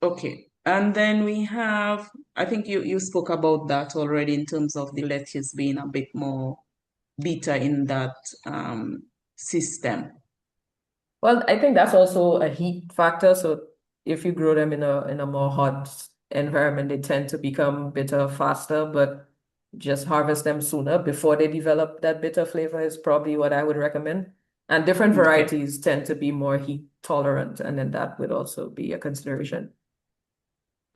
Okay. And then we have, I think you spoke about that already in terms of the lettuce being a bit more bitter in that system. Well, I think that's also a heat factor. So if you grow them in a more hot environment, they tend to become bitter faster, but just harvest them sooner before they develop that bitter flavor is probably what I would recommend. And different Okay. varieties tend to be more heat tolerant, and then that would also be a consideration.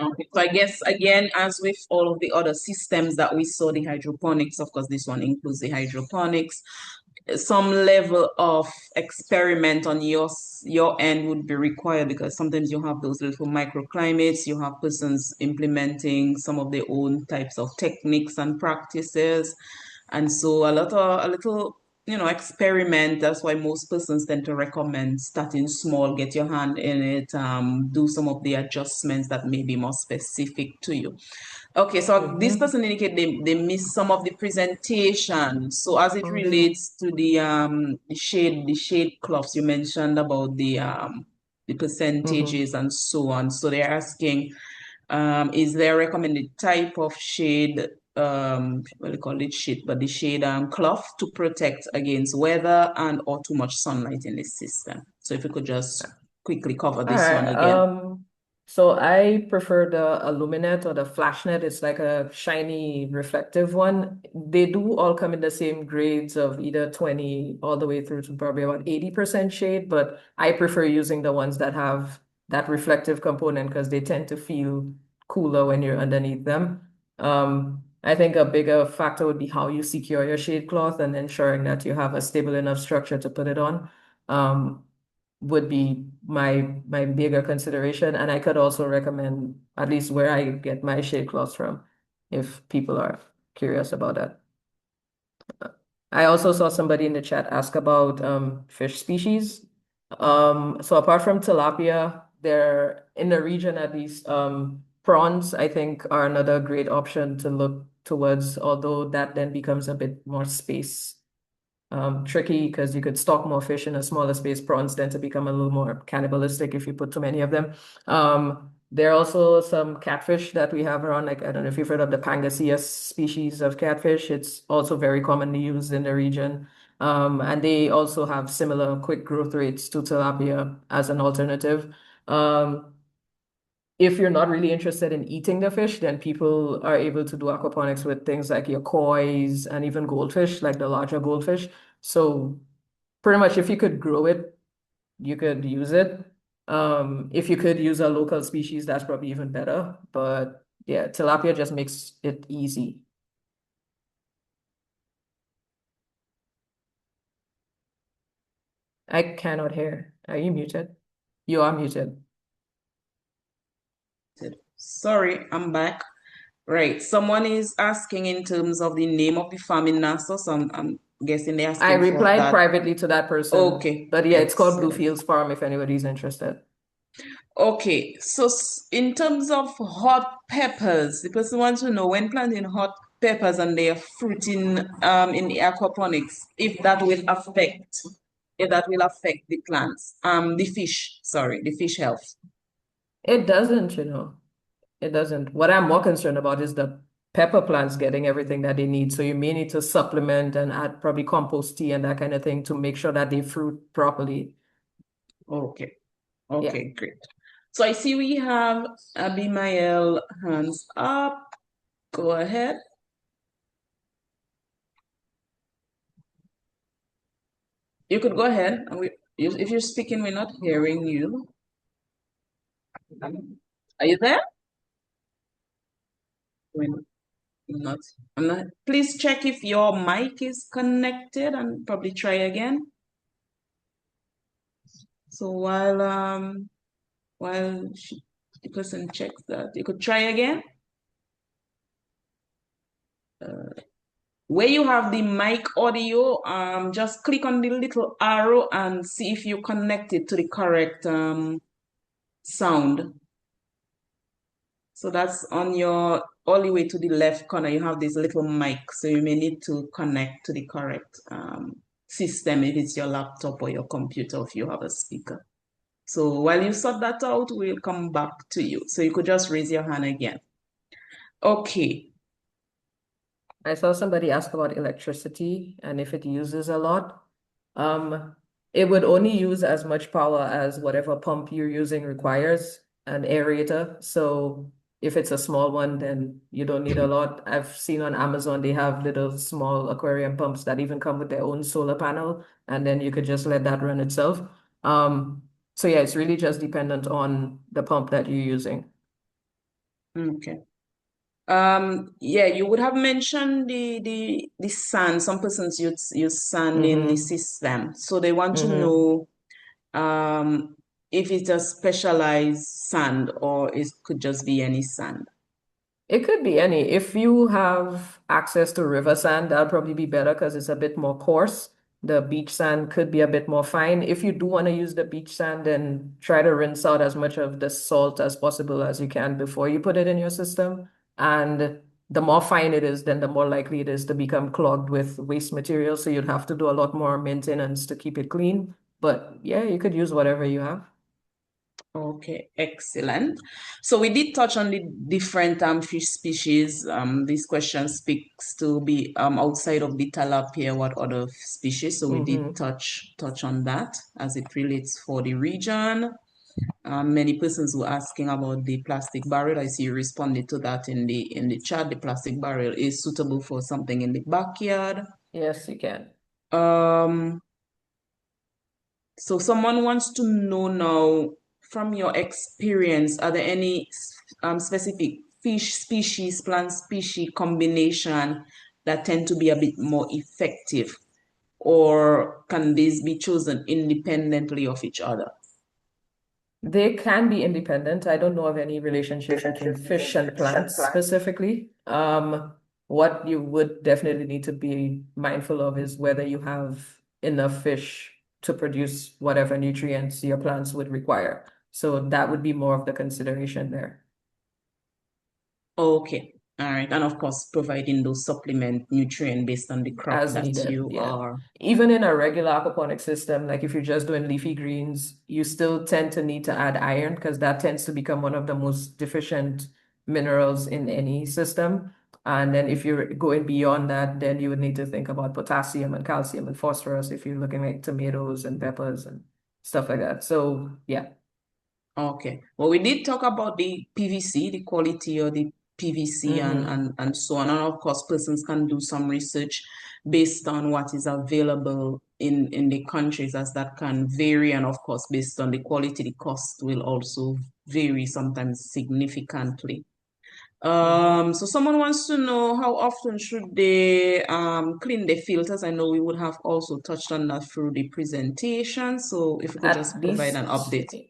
Okay, so I guess again, as with all of the other systems that we saw, the hydroponics, of course, this one includes the hydroponics. some level of experiment on your end would be required, because sometimes you have those little microclimates, you have persons implementing some of their own types of techniques and practices. And so a little, experiment. That's why most persons tend to recommend starting small, get your hand in it, do some of the adjustments that may be more specific to you. Okay, so this person indicate they missed some of the presentation. So as it relates to the shade cloths, you mentioned about the percentages and so on. So they're asking, is there a recommended type of shade, well, they call it shade, but the shade cloth to protect against weather and or too much sunlight in the system? So if you could just quickly cover this one again. So I prefer the Illuminate or the Flash Net. It's like a shiny, reflective one. They do all come in the same grades of either 20 all the way through to probably about 80% shade, but I prefer using the ones that have that reflective component because they tend to feel cooler when you're underneath them. I think a bigger factor would be how you secure your shade cloth and ensuring that you have a stable enough structure to put it on. Would be my bigger consideration. And I could also recommend at least where I get my shade cloths from, if people are curious about that. I also saw somebody in the chat ask about fish species. So apart from tilapia, there in the region at least, prawns I think are another great option to look towards, although that then becomes a bit more space tricky because you could stock more fish in a smaller space. Prawns tend to become a little more cannibalistic if you put too many of them. There are also some catfish that we have around, like I don't know if you've heard of the Pangasius species of catfish. It's also very commonly used in the region. And they also have similar quick growth rates to tilapia as an alternative. If you're not really interested in eating the fish, then people are able to do aquaponics with things like your koi's and even goldfish, like the larger goldfish. So pretty much if you could grow it, you could use it. If you could use a local species, that's probably even better. But yeah, tilapia just makes it easy. I cannot hear. Are you muted? You are muted. Sorry, I'm back. Right. Someone is asking in terms of the name of the farm in Nassau. So I'm guessing they're asking I for replied that. privately to that person. Okay. But yeah, it's called Excellent. Bluefields Farm if anybody's interested. Okay. So in terms of hot peppers, the person wants to know when planting hot peppers and they are fruiting in the aquaponics, if that will affect the plants, the fish health. It doesn't, it doesn't. What I'm more concerned about is the pepper plants getting everything that they need. So you may need to supplement and add probably compost tea and that kind of thing to make sure that they fruit properly. Okay. Okay, great. So I see we have Abimael hands up. Go ahead. You could go ahead. If you're speaking, we're not hearing you. Are you there? I'm not. Please check if your mic is connected and probably try again. So while the person checks that, you could try again. Where you have the mic audio, just click on the little arrow and see if you connect it to the correct sound. So that's on your all the way to the left corner. You have this little mic, so you may need to connect to the correct system if it's your laptop or your computer if you have a speaker. So while you sort that out, we'll come back to you. So you could just raise your hand again. Okay. I saw somebody ask about electricity and if it uses a lot. It would only use as much power as whatever pump you're using requires, an aerator. So if it's a small one, then you don't need a lot. I've seen on Amazon, they have little small aquarium pumps that even come with their own solar panel, and then you could just let that run itself. So yeah, it's really just dependent on the pump that you're using. Okay. Yeah, you would have mentioned the sand. Some persons use sand in the system, so they want to know if it's a specialized sand or it could just be any sand. It could be any. If you have access to river sand, that'll probably be better because it's a bit more coarse. The beach sand could be a bit more fine. If you do want to use the beach sand, then try to rinse out as much of the salt as possible as you can before you put it in your system. And the more fine it is, then the more likely it is to become clogged with waste material. So you'd have to do a lot more maintenance to keep it clean. But yeah, you could use whatever you have. Okay, excellent. So we did touch on the different fish species. This question speaks to be outside of the tilapia, what other species? So we did touch on that as it relates for the region. Many persons were asking about the plastic barrel. I see you responded to that in the chat. The plastic barrel is suitable for something in the backyard. Yes, you can. So someone wants to know now, from your experience, are there any specific fish species, plant species combination that tend to be a bit more effective, or can these be chosen independently of each other? They can be independent. I don't know of any relationship between fish and plants specifically. What you would definitely need to be mindful of is whether you have enough fish to produce whatever nutrients your plants would require. So that would be more of the consideration there. Okay. All right. And of course, providing those supplement nutrient based on the crop As that needed, you yeah. are. Even in a regular aquaponic system, like if you're just doing leafy greens, you still tend to need to add iron because that tends to become one of the most deficient minerals in any system. And then if you're going beyond that, then you would need to think about potassium and calcium and phosphorus if you're looking at tomatoes and peppers and stuff like that. So yeah. Okay. Well, we did talk about the PVC, the quality of the PVC and so on. And of course, persons can do some research based on what is available in the countries, as that can vary. And of course, based on the quality, the cost will also vary sometimes significantly. So someone wants to know how often should they clean the filters. I know we would have also touched on that through the presentation. So if you could just provide an update.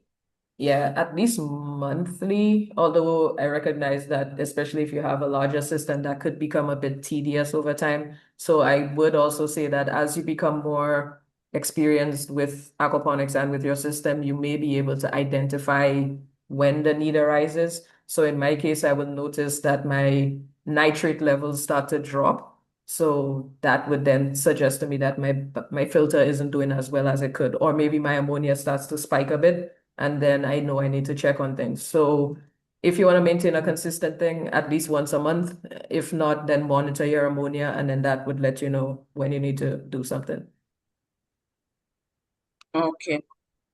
Yeah, at least monthly, although I recognize that especially if you have a larger system, that could become a bit tedious over time. So I would also say that as you become more experienced with aquaponics and with your system, you may be able to identify when the need arises. So in my case, I will notice that my nitrate levels start to drop. So that would then suggest to me that my filter isn't doing as well as it could, or maybe my ammonia starts to spike a bit. And then I know I need to check on things. So if you want to maintain a consistent thing, at least once a month. If not, then monitor your ammonia, and then that would let you know when you need to do something. Okay.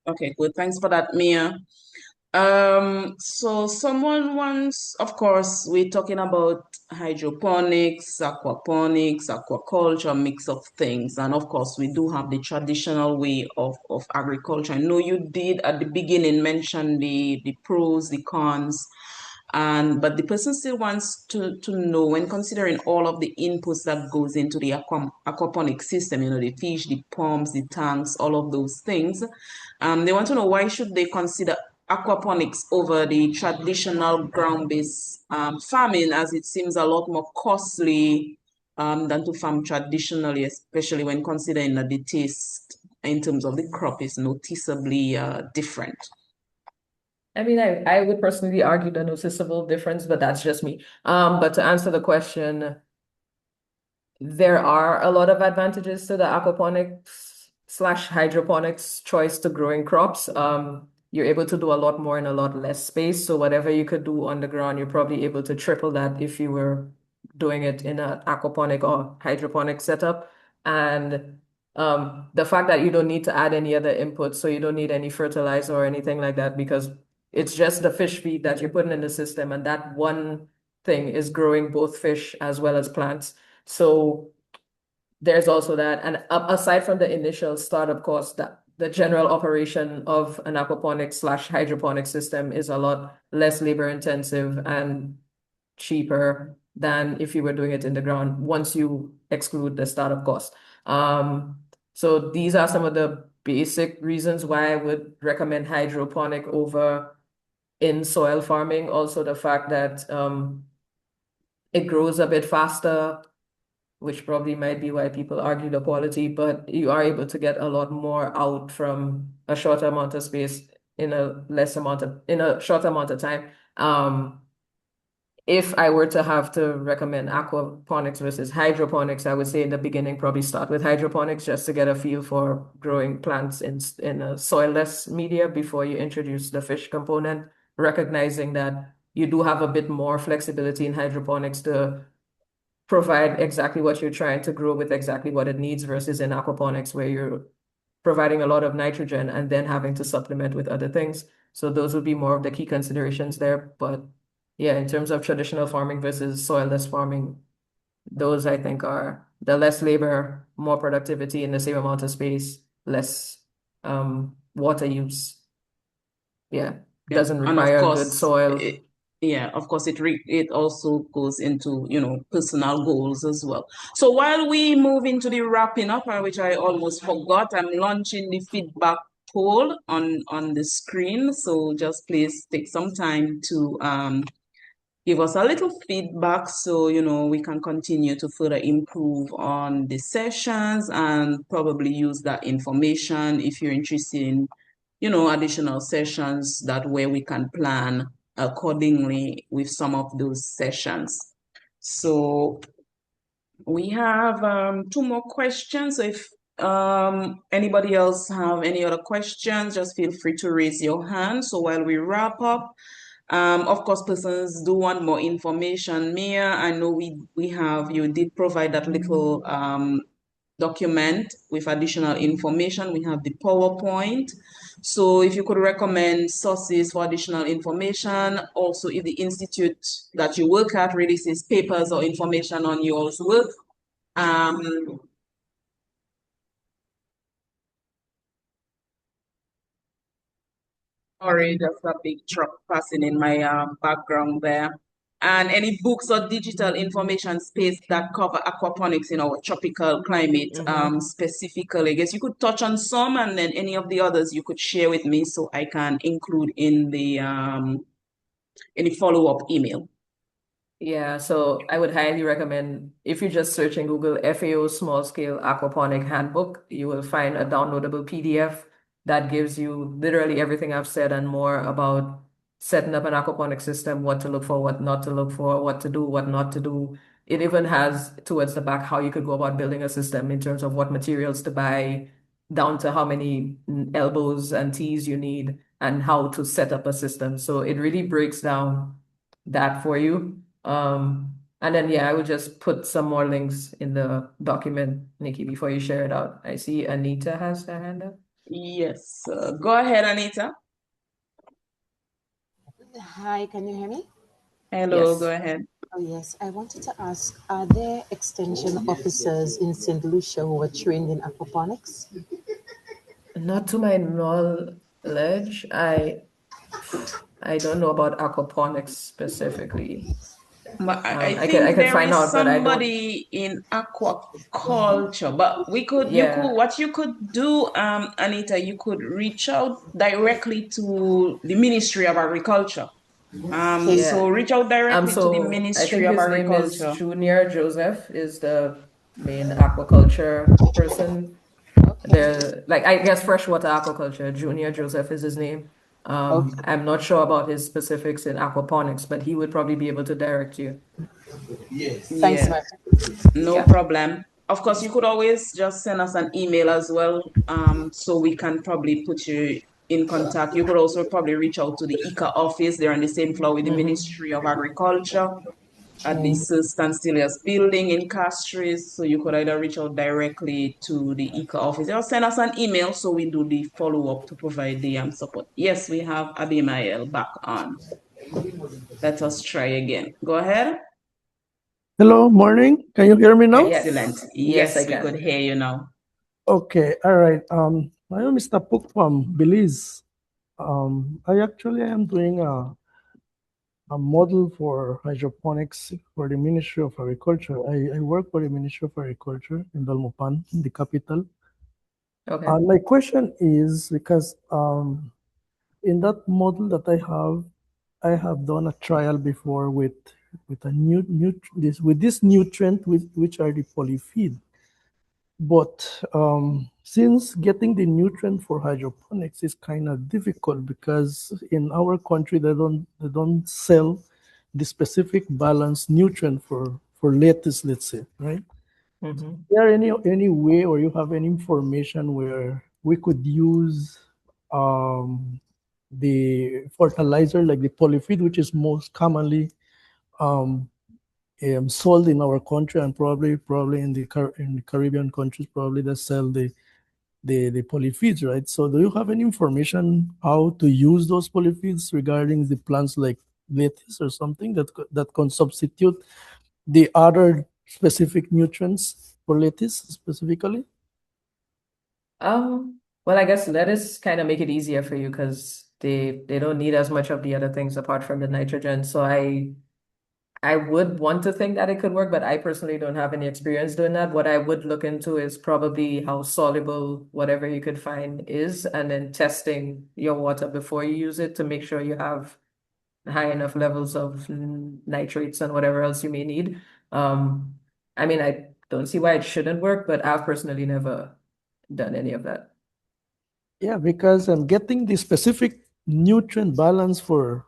Okay, good. Thanks for that, Mia. So someone wants, of course, we're talking about hydroponics, aquaponics, aquaculture, mix of things. And of course, we do have the traditional way of agriculture. I know you did at the beginning mention the pros, the cons, but the person still wants to know, when considering all of the inputs that goes into the aquaponic system, the fish, the pumps, the tanks, all of those things. They want to know, why should they consider aquaponics over the traditional ground-based farming, as it seems a lot more costly than to farm traditionally, especially when considering that the taste in terms of the crop is noticeably different. I mean, I would personally argue the noticeable difference, but that's just me. But to answer the question, there are a lot of advantages to the aquaponics/hydroponics choice to growing crops. You're able to do a lot more in a lot less space. So whatever you could do on the ground, you're probably able to triple that if you were doing it in an aquaponic or hydroponic setup. And the fact that you don't need to add any other inputs, so you don't need any fertilizer or anything like that, because it's just the fish feed that you're putting in the system, and that one thing is growing both fish as well as plants. So there's also that. And aside from the initial startup cost, that the general operation of an aquaponics/hydroponic system is a lot less labor intensive, and cheaper than if you were doing it in the ground once you exclude the startup cost. So these are some of the basic reasons why I would recommend hydroponic over in soil farming. Also, the fact that it grows a bit faster, which probably might be why people argue the quality, but you are able to get a lot more out from a short amount of space in a short amount of time. If I were to have to recommend aquaponics versus hydroponics, I would say in the beginning, probably start with hydroponics just to get a feel for growing plants in a soilless media before you introduce the fish component, recognizing that you do have a bit more flexibility in hydroponics to provide exactly what you're trying to grow with exactly what it needs versus in aquaponics where you're providing a lot of nitrogen and then having to supplement with other things. So those would be more of the key considerations there. But yeah, in terms of traditional farming versus soilless farming, those I think are the less labor, more productivity in the same amount of space, less water use. Yeah, doesn't And of require good course, soil. of course, it also goes into, personal goals as well. So while we move into the wrapping up, which I almost forgot, I'm launching the feedback poll on the screen. So just please take some time to give us a little feedback so, we can continue to further improve on the sessions and probably use that information if you're interested in, additional sessions. That way we can plan accordingly with some of those sessions. So we have 2 more questions. So if anybody else have any other questions, just feel free to raise your hand. So while we wrap up, of course, persons do want more information. Mia, I know you did provide that little document with additional information. We have the PowerPoint. So if you could recommend sources for additional information, also if the institute that you work at releases papers or information on your work, sorry, there's a big truck passing in my background there. And any books or digital information space that cover aquaponics in our tropical climate specifically. I guess you could touch on some, and then any of the others you could share with me so I can include in the follow-up email. Yeah, so I would highly recommend if you just search in Google FAO Small Scale Aquaponic Handbook, you will find a downloadable PDF that gives you literally everything I've said and more about setting up an aquaponic system, what to look for, what not to look for, what to do, what not to do. It even has towards the back how you could go about building a system in terms of what materials to buy, down to how many elbows and T's you need and how to set up a system. So it really breaks down that for you. And then, yeah, I would just put some more links in the document, Nikki, before you share it out. I see Anita has her hand up. Yes, go ahead, Anita. Hi, can you hear me? Hello, Yes. go ahead. Oh, yes. I wanted to ask, are there extension officers in St. Lucia who are trained in aquaponics? Not to my knowledge. I don't know about aquaponics specifically. I I think could there find is out, but I don't. somebody in aquaculture, but Yeah. what you could do, Anita, you could reach out directly to the Ministry of Agriculture. Yeah. So reach out directly to the So I Ministry think of his name is Agriculture. Junior Joseph is the main aquaculture person. Okay. I guess freshwater aquaculture. Junior Joseph is his name. Okay. I'm not sure about his specifics in aquaponics, but he would probably be able to direct you. Thanks, Yeah, ma'am. no Yeah. problem. Of course, you could always just send us an email as well, so we can probably put you in contact. You could also probably reach out to the ICA office. They're on the same floor with the Ministry of Agriculture at the Sir Stansilius building in Castries. So you could either reach out directly to the ICA office or send us an email so we do the follow-up to provide the support. Yes, we have Abimael back on. Let us try again. Go ahead. Hello, morning. Can you hear me now? Excellent. Yes, I Yes, we can. could hear you now. Okay, all right. My name is Tapuk from Belize. I am doing a model for hydroponics for the Ministry of Agriculture. I work for the Ministry of Agriculture in Belmopan, in the capital. Okay. And my question is because in that model that I have done a trial before with this nutrient which are the polyfeed. But since getting the nutrient for hydroponics is kind of difficult because in our country they don't sell the specific balanced nutrient for lettuce, let's say, right? Mm-hmm. Is there any way or you have any information where we could use the fertilizer like the polyfeed, which is most commonly sold in our country and probably in the Caribbean countries, probably they sell the polyfeeds, right? So do you have any information how to use those polyfeeds regarding the plants like lettuce or something that can substitute the other specific nutrients for lettuce specifically? Well, I guess lettuce kind of make it easier for you because they don't need as much of the other things apart from the nitrogen. So I would want to think that it could work, but I personally don't have any experience doing that. What I would look into is probably how soluble whatever you could find is, and then testing your water before you use it to make sure you have high enough levels of nitrates and whatever else you may need. I mean, I don't see why it shouldn't work, but I've personally never done any of that. Yeah, because I'm getting the specific nutrient balance for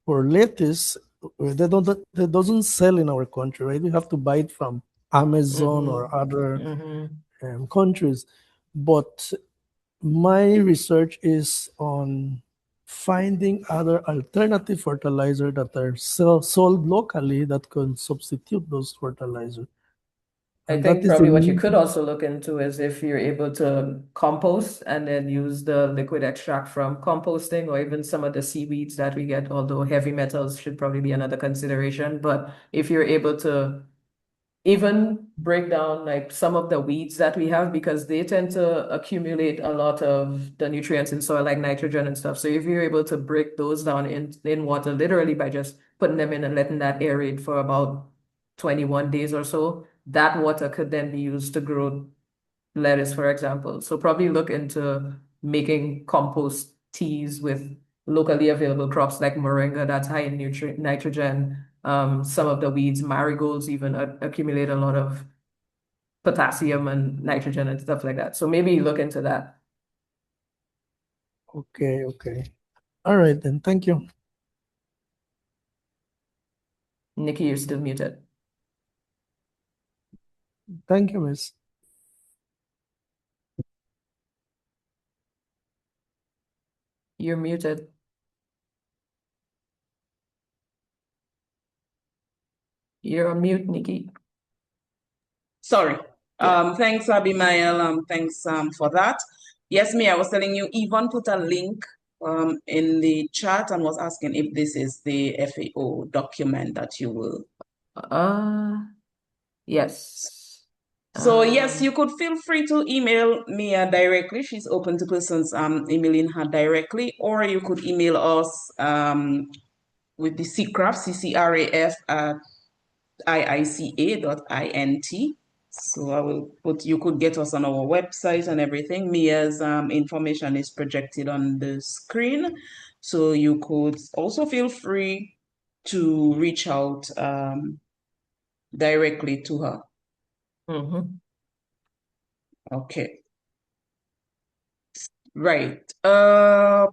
lettuce that doesn't sell in our country, right? We have to buy it from Amazon or other countries. But my research is on finding other alternative fertilizer that are sold locally that can substitute those fertilizers. I And think that is probably what you the could also look into is if you're able to compost and then use the liquid extract from composting or even some of the seaweeds that we get, although heavy metals should probably be another consideration. But if you're able to even break down like some of the weeds that we have because they tend to accumulate a lot of the nutrients in soil like nitrogen and stuff. So if you're able to break those down in water literally by just putting them in and letting that aerate for about 21 days or so, that water could then be used to grow lettuce, for example. So probably look into making compost teas with locally available crops like moringa that's high in nitrogen. Some of the weeds, marigolds even accumulate a lot of potassium and nitrogen and stuff like that. So maybe look into that. okay. All right then, thank you. Nikki, you're still muted. Thank you, Miss. You're muted. You're on mute, Nikki. Sorry. Yeah. Thanks, Abimael. Thanks for that. Yes, I was telling you, Yvonne put a link in the chat and was asking if this is the FAO document that you will. Yes. So yes, you could feel free to email Mia directly. She's open to persons emailing her directly, or you could email us with the CCRAF, CCRAF at iica.int. So I will put, you could get us on our website and everything. Mia's information is projected on the screen. So you could also feel free to reach out directly to her. Okay. Right. Where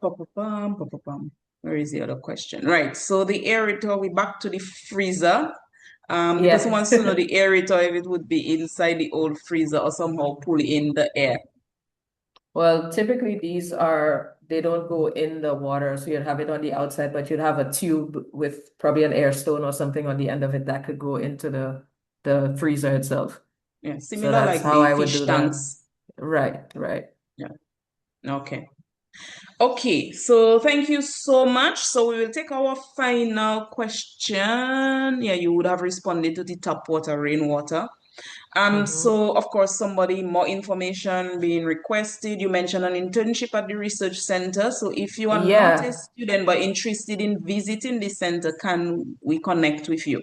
is the other question? Right. So the aerator, we're back to the freezer. The person wants to know the aerator, if it would be inside the old freezer or somehow pull in the air. Well, typically they don't go in the water, so you'd have it on the outside, but you'd have a tube with probably an air stone or something on the end of it that could go into the freezer itself. Yeah, So similar that's like how I the would fish do that. tanks. Right. Yeah. Okay, so thank you so much. So we will take our final question. Yeah, you would have responded to the tap water, rainwater. So of course, more information being requested. You mentioned an internship at the research center. So if you are not a student but interested in visiting the center, can we connect with you?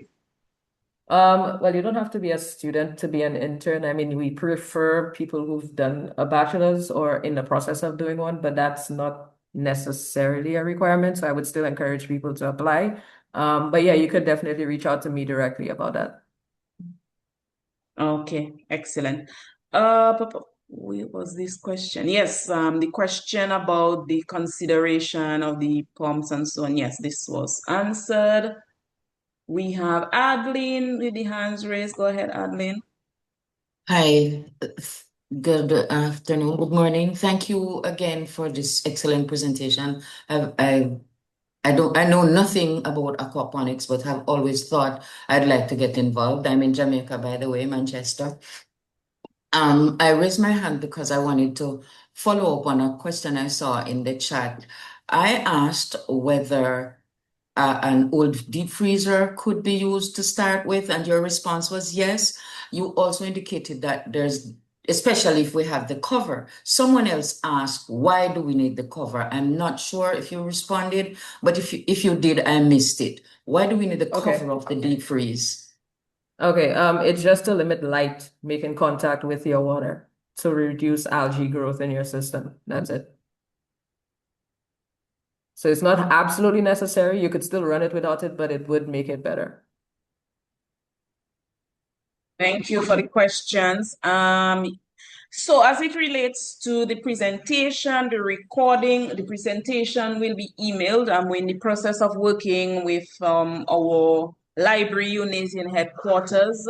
Well, you don't have to be a student to be an intern. I mean, we prefer people who've done a bachelor's or in the process of doing one, but that's not necessarily a requirement. So I would still encourage people to apply. But yeah, you could definitely reach out to me directly about that. Okay, excellent. What was this question? Yes, the question about the consideration of the pumps and so on. Yes, this was answered. We have Adeline with the hands raised. Go ahead, Adeline. Hi, good afternoon, good morning. Thank you again for this excellent presentation. I know nothing about aquaponics, but have always thought I'd like to get involved. I'm in Jamaica, by the way, Manchester. I raised my hand because I wanted to follow up on a question I saw in the chat. I asked whether an old deep freezer could be used to start with, and your response was yes. You also indicated that there's, especially if we have the cover. Someone else asked, why do we need the cover? I'm not sure if you responded, but if you did, I missed it. Why do we need the cover of the deep freeze? Okay, it's just to limit light making contact with your water to reduce algae growth in your system. That's it. So it's not absolutely necessary. You could still run it without it, but it would make it better. Thank you for the questions. So as it relates to the presentation, the recording, the presentation will be emailed. We're in the process of working with our library unit in headquarters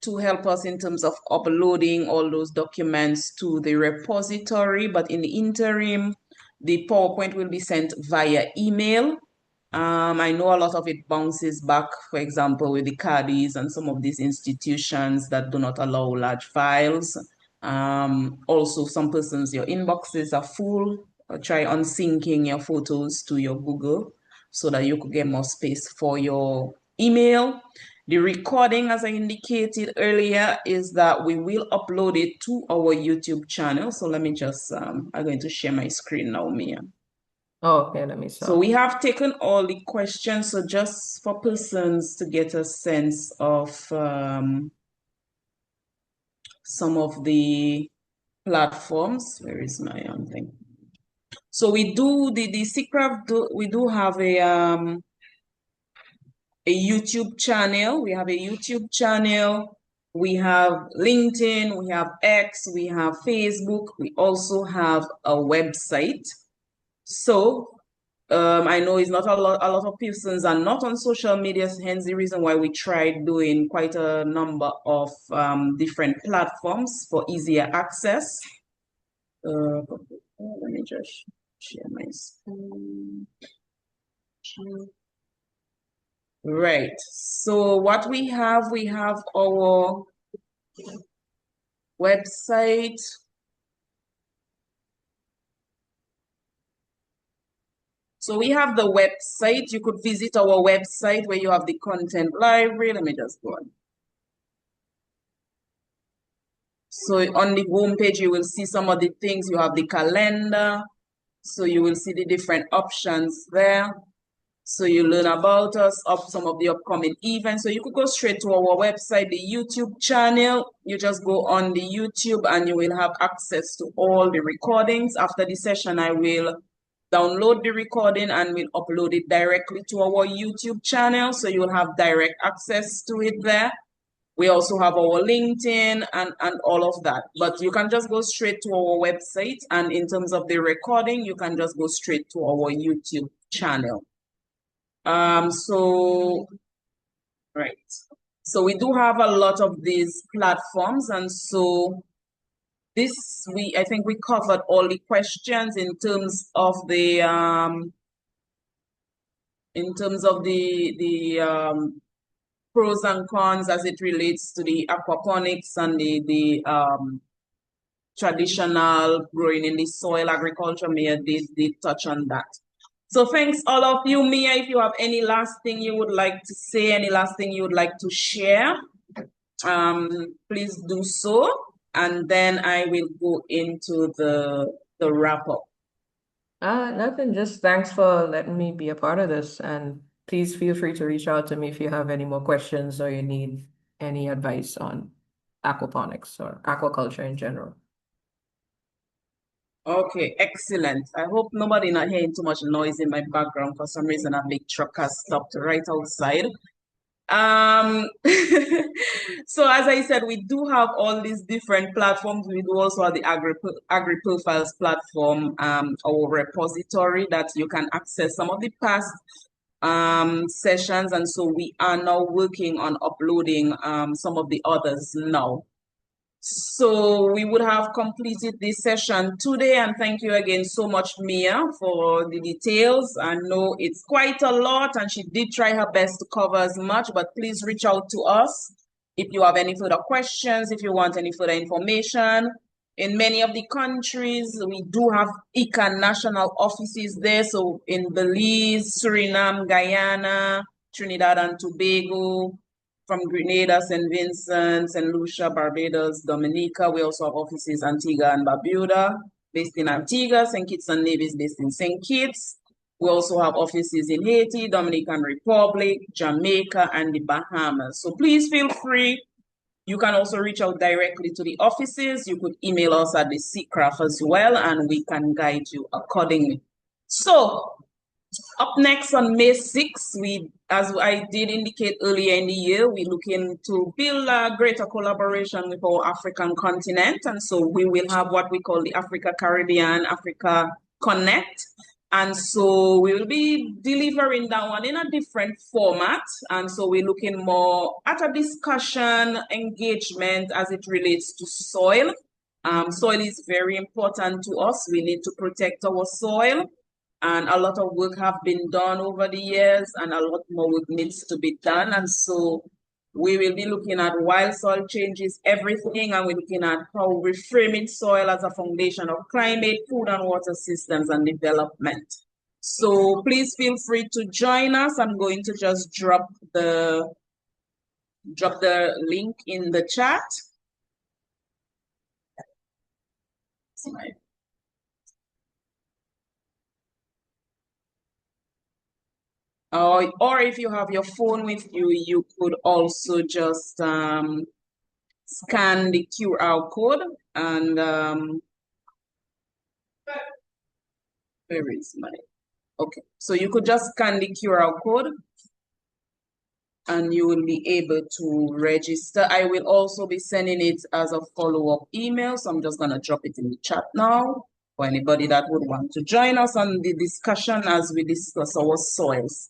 to help us in terms of uploading all those documents to the repository. But in the interim, the PowerPoint will be sent via email. I know a lot of it bounces back, for example, with the CADIs and some of these institutions that do not allow large files. Also, some persons, your inboxes are full. Try unsyncing your photos to your Google so that you could get more space for your email. The recording, as I indicated earlier, is that we will upload it to our YouTube channel. So let me just, I'm going to share my screen now, Mia. Oh, okay, let me stop. So we have taken all the questions. So just for persons to get a sense of some of the platforms. Where is my thing? So we do the CCRAF. We do have a YouTube channel. We have a YouTube channel. We have LinkedIn. We have X. We have Facebook. We also have a website. So I know it's not a lot of persons are not on social media, hence the reason why we tried doing quite a number of different platforms for easier access. Let me just share my screen. Right. So what we have our website. So we have the website. You could visit our website where you have the content library. Let me just go on. So on the home page, you will see some of the things. You have the calendar. So you will see the different options there. So you learn about us, some of the upcoming events. So you could go straight to our website, the YouTube channel. You just go on the YouTube and you will have access to all the recordings. After the session, I will download the recording and we'll upload it directly to our YouTube channel. So you'll have direct access to it there. We also have our LinkedIn and all of that. But you can just go straight to our website. And in terms of the recording, you can just go straight to our YouTube channel. Right. So we do have a lot of these platforms. And so I think we covered all the questions in terms of the pros and cons as it relates to the aquaponics and the traditional growing in the soil agriculture. Mia did touch on that. So thanks all of you. Mia, if you have any last thing you would like to say, any last thing you would like to share? please do so, and then I will go into the wrap up. Nothing, just thanks for letting me be a part of this, and please feel free to reach out to me if you have any more questions or you need any advice on aquaponics or aquaculture in general. Okay, excellent. I hope nobody not hearing too much noise in my background. For some reason, a big truck has stopped right outside. So as I said, we do have all these different platforms. We do also have the Agri-Profiles platform, our repository that you can access some of the past sessions, and so we are now working on uploading some of the others now. So we would have completed this session today, and thank you again so much, Mia, for the details. I know it's quite a lot, and she did try her best to cover as much, but please reach out to us if you have any further questions, if you want any further information. In many of the countries, we do have ICA national offices there. So in Belize, Suriname, Guyana, Trinidad and Tobago, from Grenada, St. Vincent, St. Lucia, Barbados, Dominica. We also have offices Antigua and Barbuda, based in Antigua, St. Kitts and Nevis, based in St. Kitts. We also have offices in Haiti, Dominican Republic, Jamaica, and the Bahamas. So please feel free. You can also reach out directly to the offices. You could email us at the CCRAF as well, and we can guide you accordingly. So up next on May 6th, as I did indicate earlier in the year, we're looking to build a greater collaboration with our African continent. And so we will have what we call the Africa Caribbean Africa Connect. And so we will be delivering that one in a different format. And so we're looking more at a discussion, engagement as it relates to soil. Soil is very important to us. We need to protect our soil. And a lot of work have been done over the years, and a lot more work needs to be done. And so we will be looking at why soil changes everything, and we're looking at how we're framing soil as a foundation of climate, food and water systems and development. So please feel free to join us. I'm going to just drop the link in the chat. Or if you have your phone with you, you could also just scan the QR code and where is my, okay. So you could just scan the QR code and you will be able to register. I will also be sending it as a follow-up email. So I'm just gonna drop it in the chat now for anybody that would want to join us on the discussion as we discuss our soils.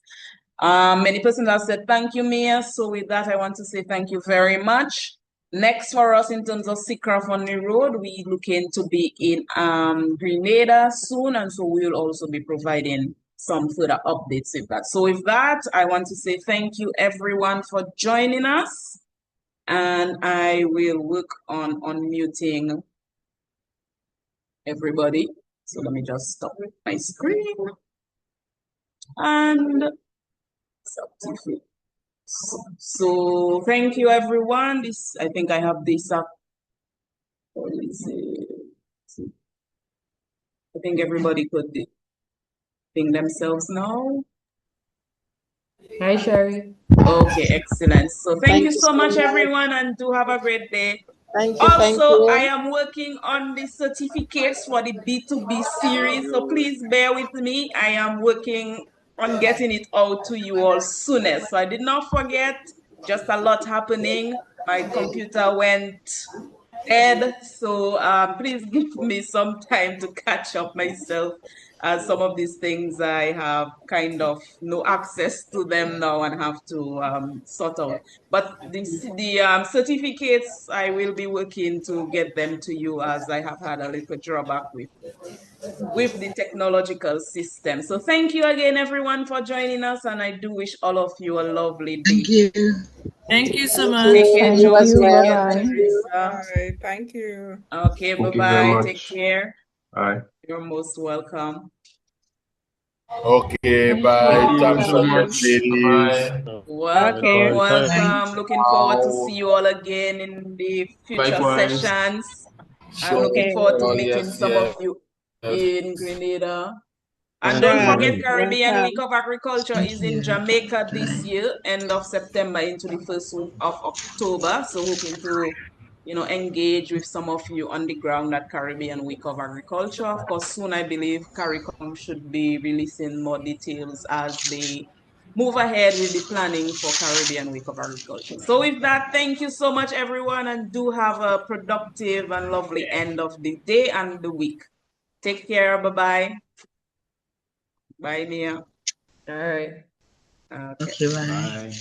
Many persons have said, thank you, Mia. So with that, I want to say thank you very much. Next for us in terms of CCRAF on the road, we looking to be in Grenada soon. And so we will also be providing some further updates with that. So with that, I want to say thank you everyone for joining us. And I will work on unmuting everybody. So let me just stop my screen. And so thank you everyone. I think I have this up. I think everybody could ping themselves now. Hi, Sherry. Okay, excellent. So thank you so much everyone, and do have a great day. Thank you. Also, I am working on the certificates for the B2B series, so please bear with me. I am working on getting it out to you all soonest. So I did not forget, just a lot happening. My computer went dead, so please give me some time to catch up myself. Some of these things I have kind of no access to them now and have to sort out. But the certificates, I will be working to get them to you, as I have had a little drawback with the technological system. So thank you again, everyone, for joining us, and I do wish all of you a lovely day. Thank you. Thank you so much. Take care, You as Josie. well. Bye. Thank you. Okay, Thank you very bye-bye. much. Take care. Bye. You're most welcome. Okay, bye. Thank you. Thanks so much, ladies. Okay. Welcome. Looking forward to see you all again in the future sessions. I'm looking Okay. forward to meeting some of you in Grenada. And don't Sure. forget, Caribbean Week Welcome. of Agriculture is in Jamaica this year, end of September into the first week of October. So hoping to, engage with some of you on the ground at Caribbean Week of Agriculture. Of course, soon I believe CARICOM should be releasing more details as they move ahead with the planning for Caribbean Week of Agriculture. So with that, thank you so much, everyone, and do have a productive and lovely end of the day and the week. Take care. Bye-bye. Bye, Mia. All right. Okay. Bye.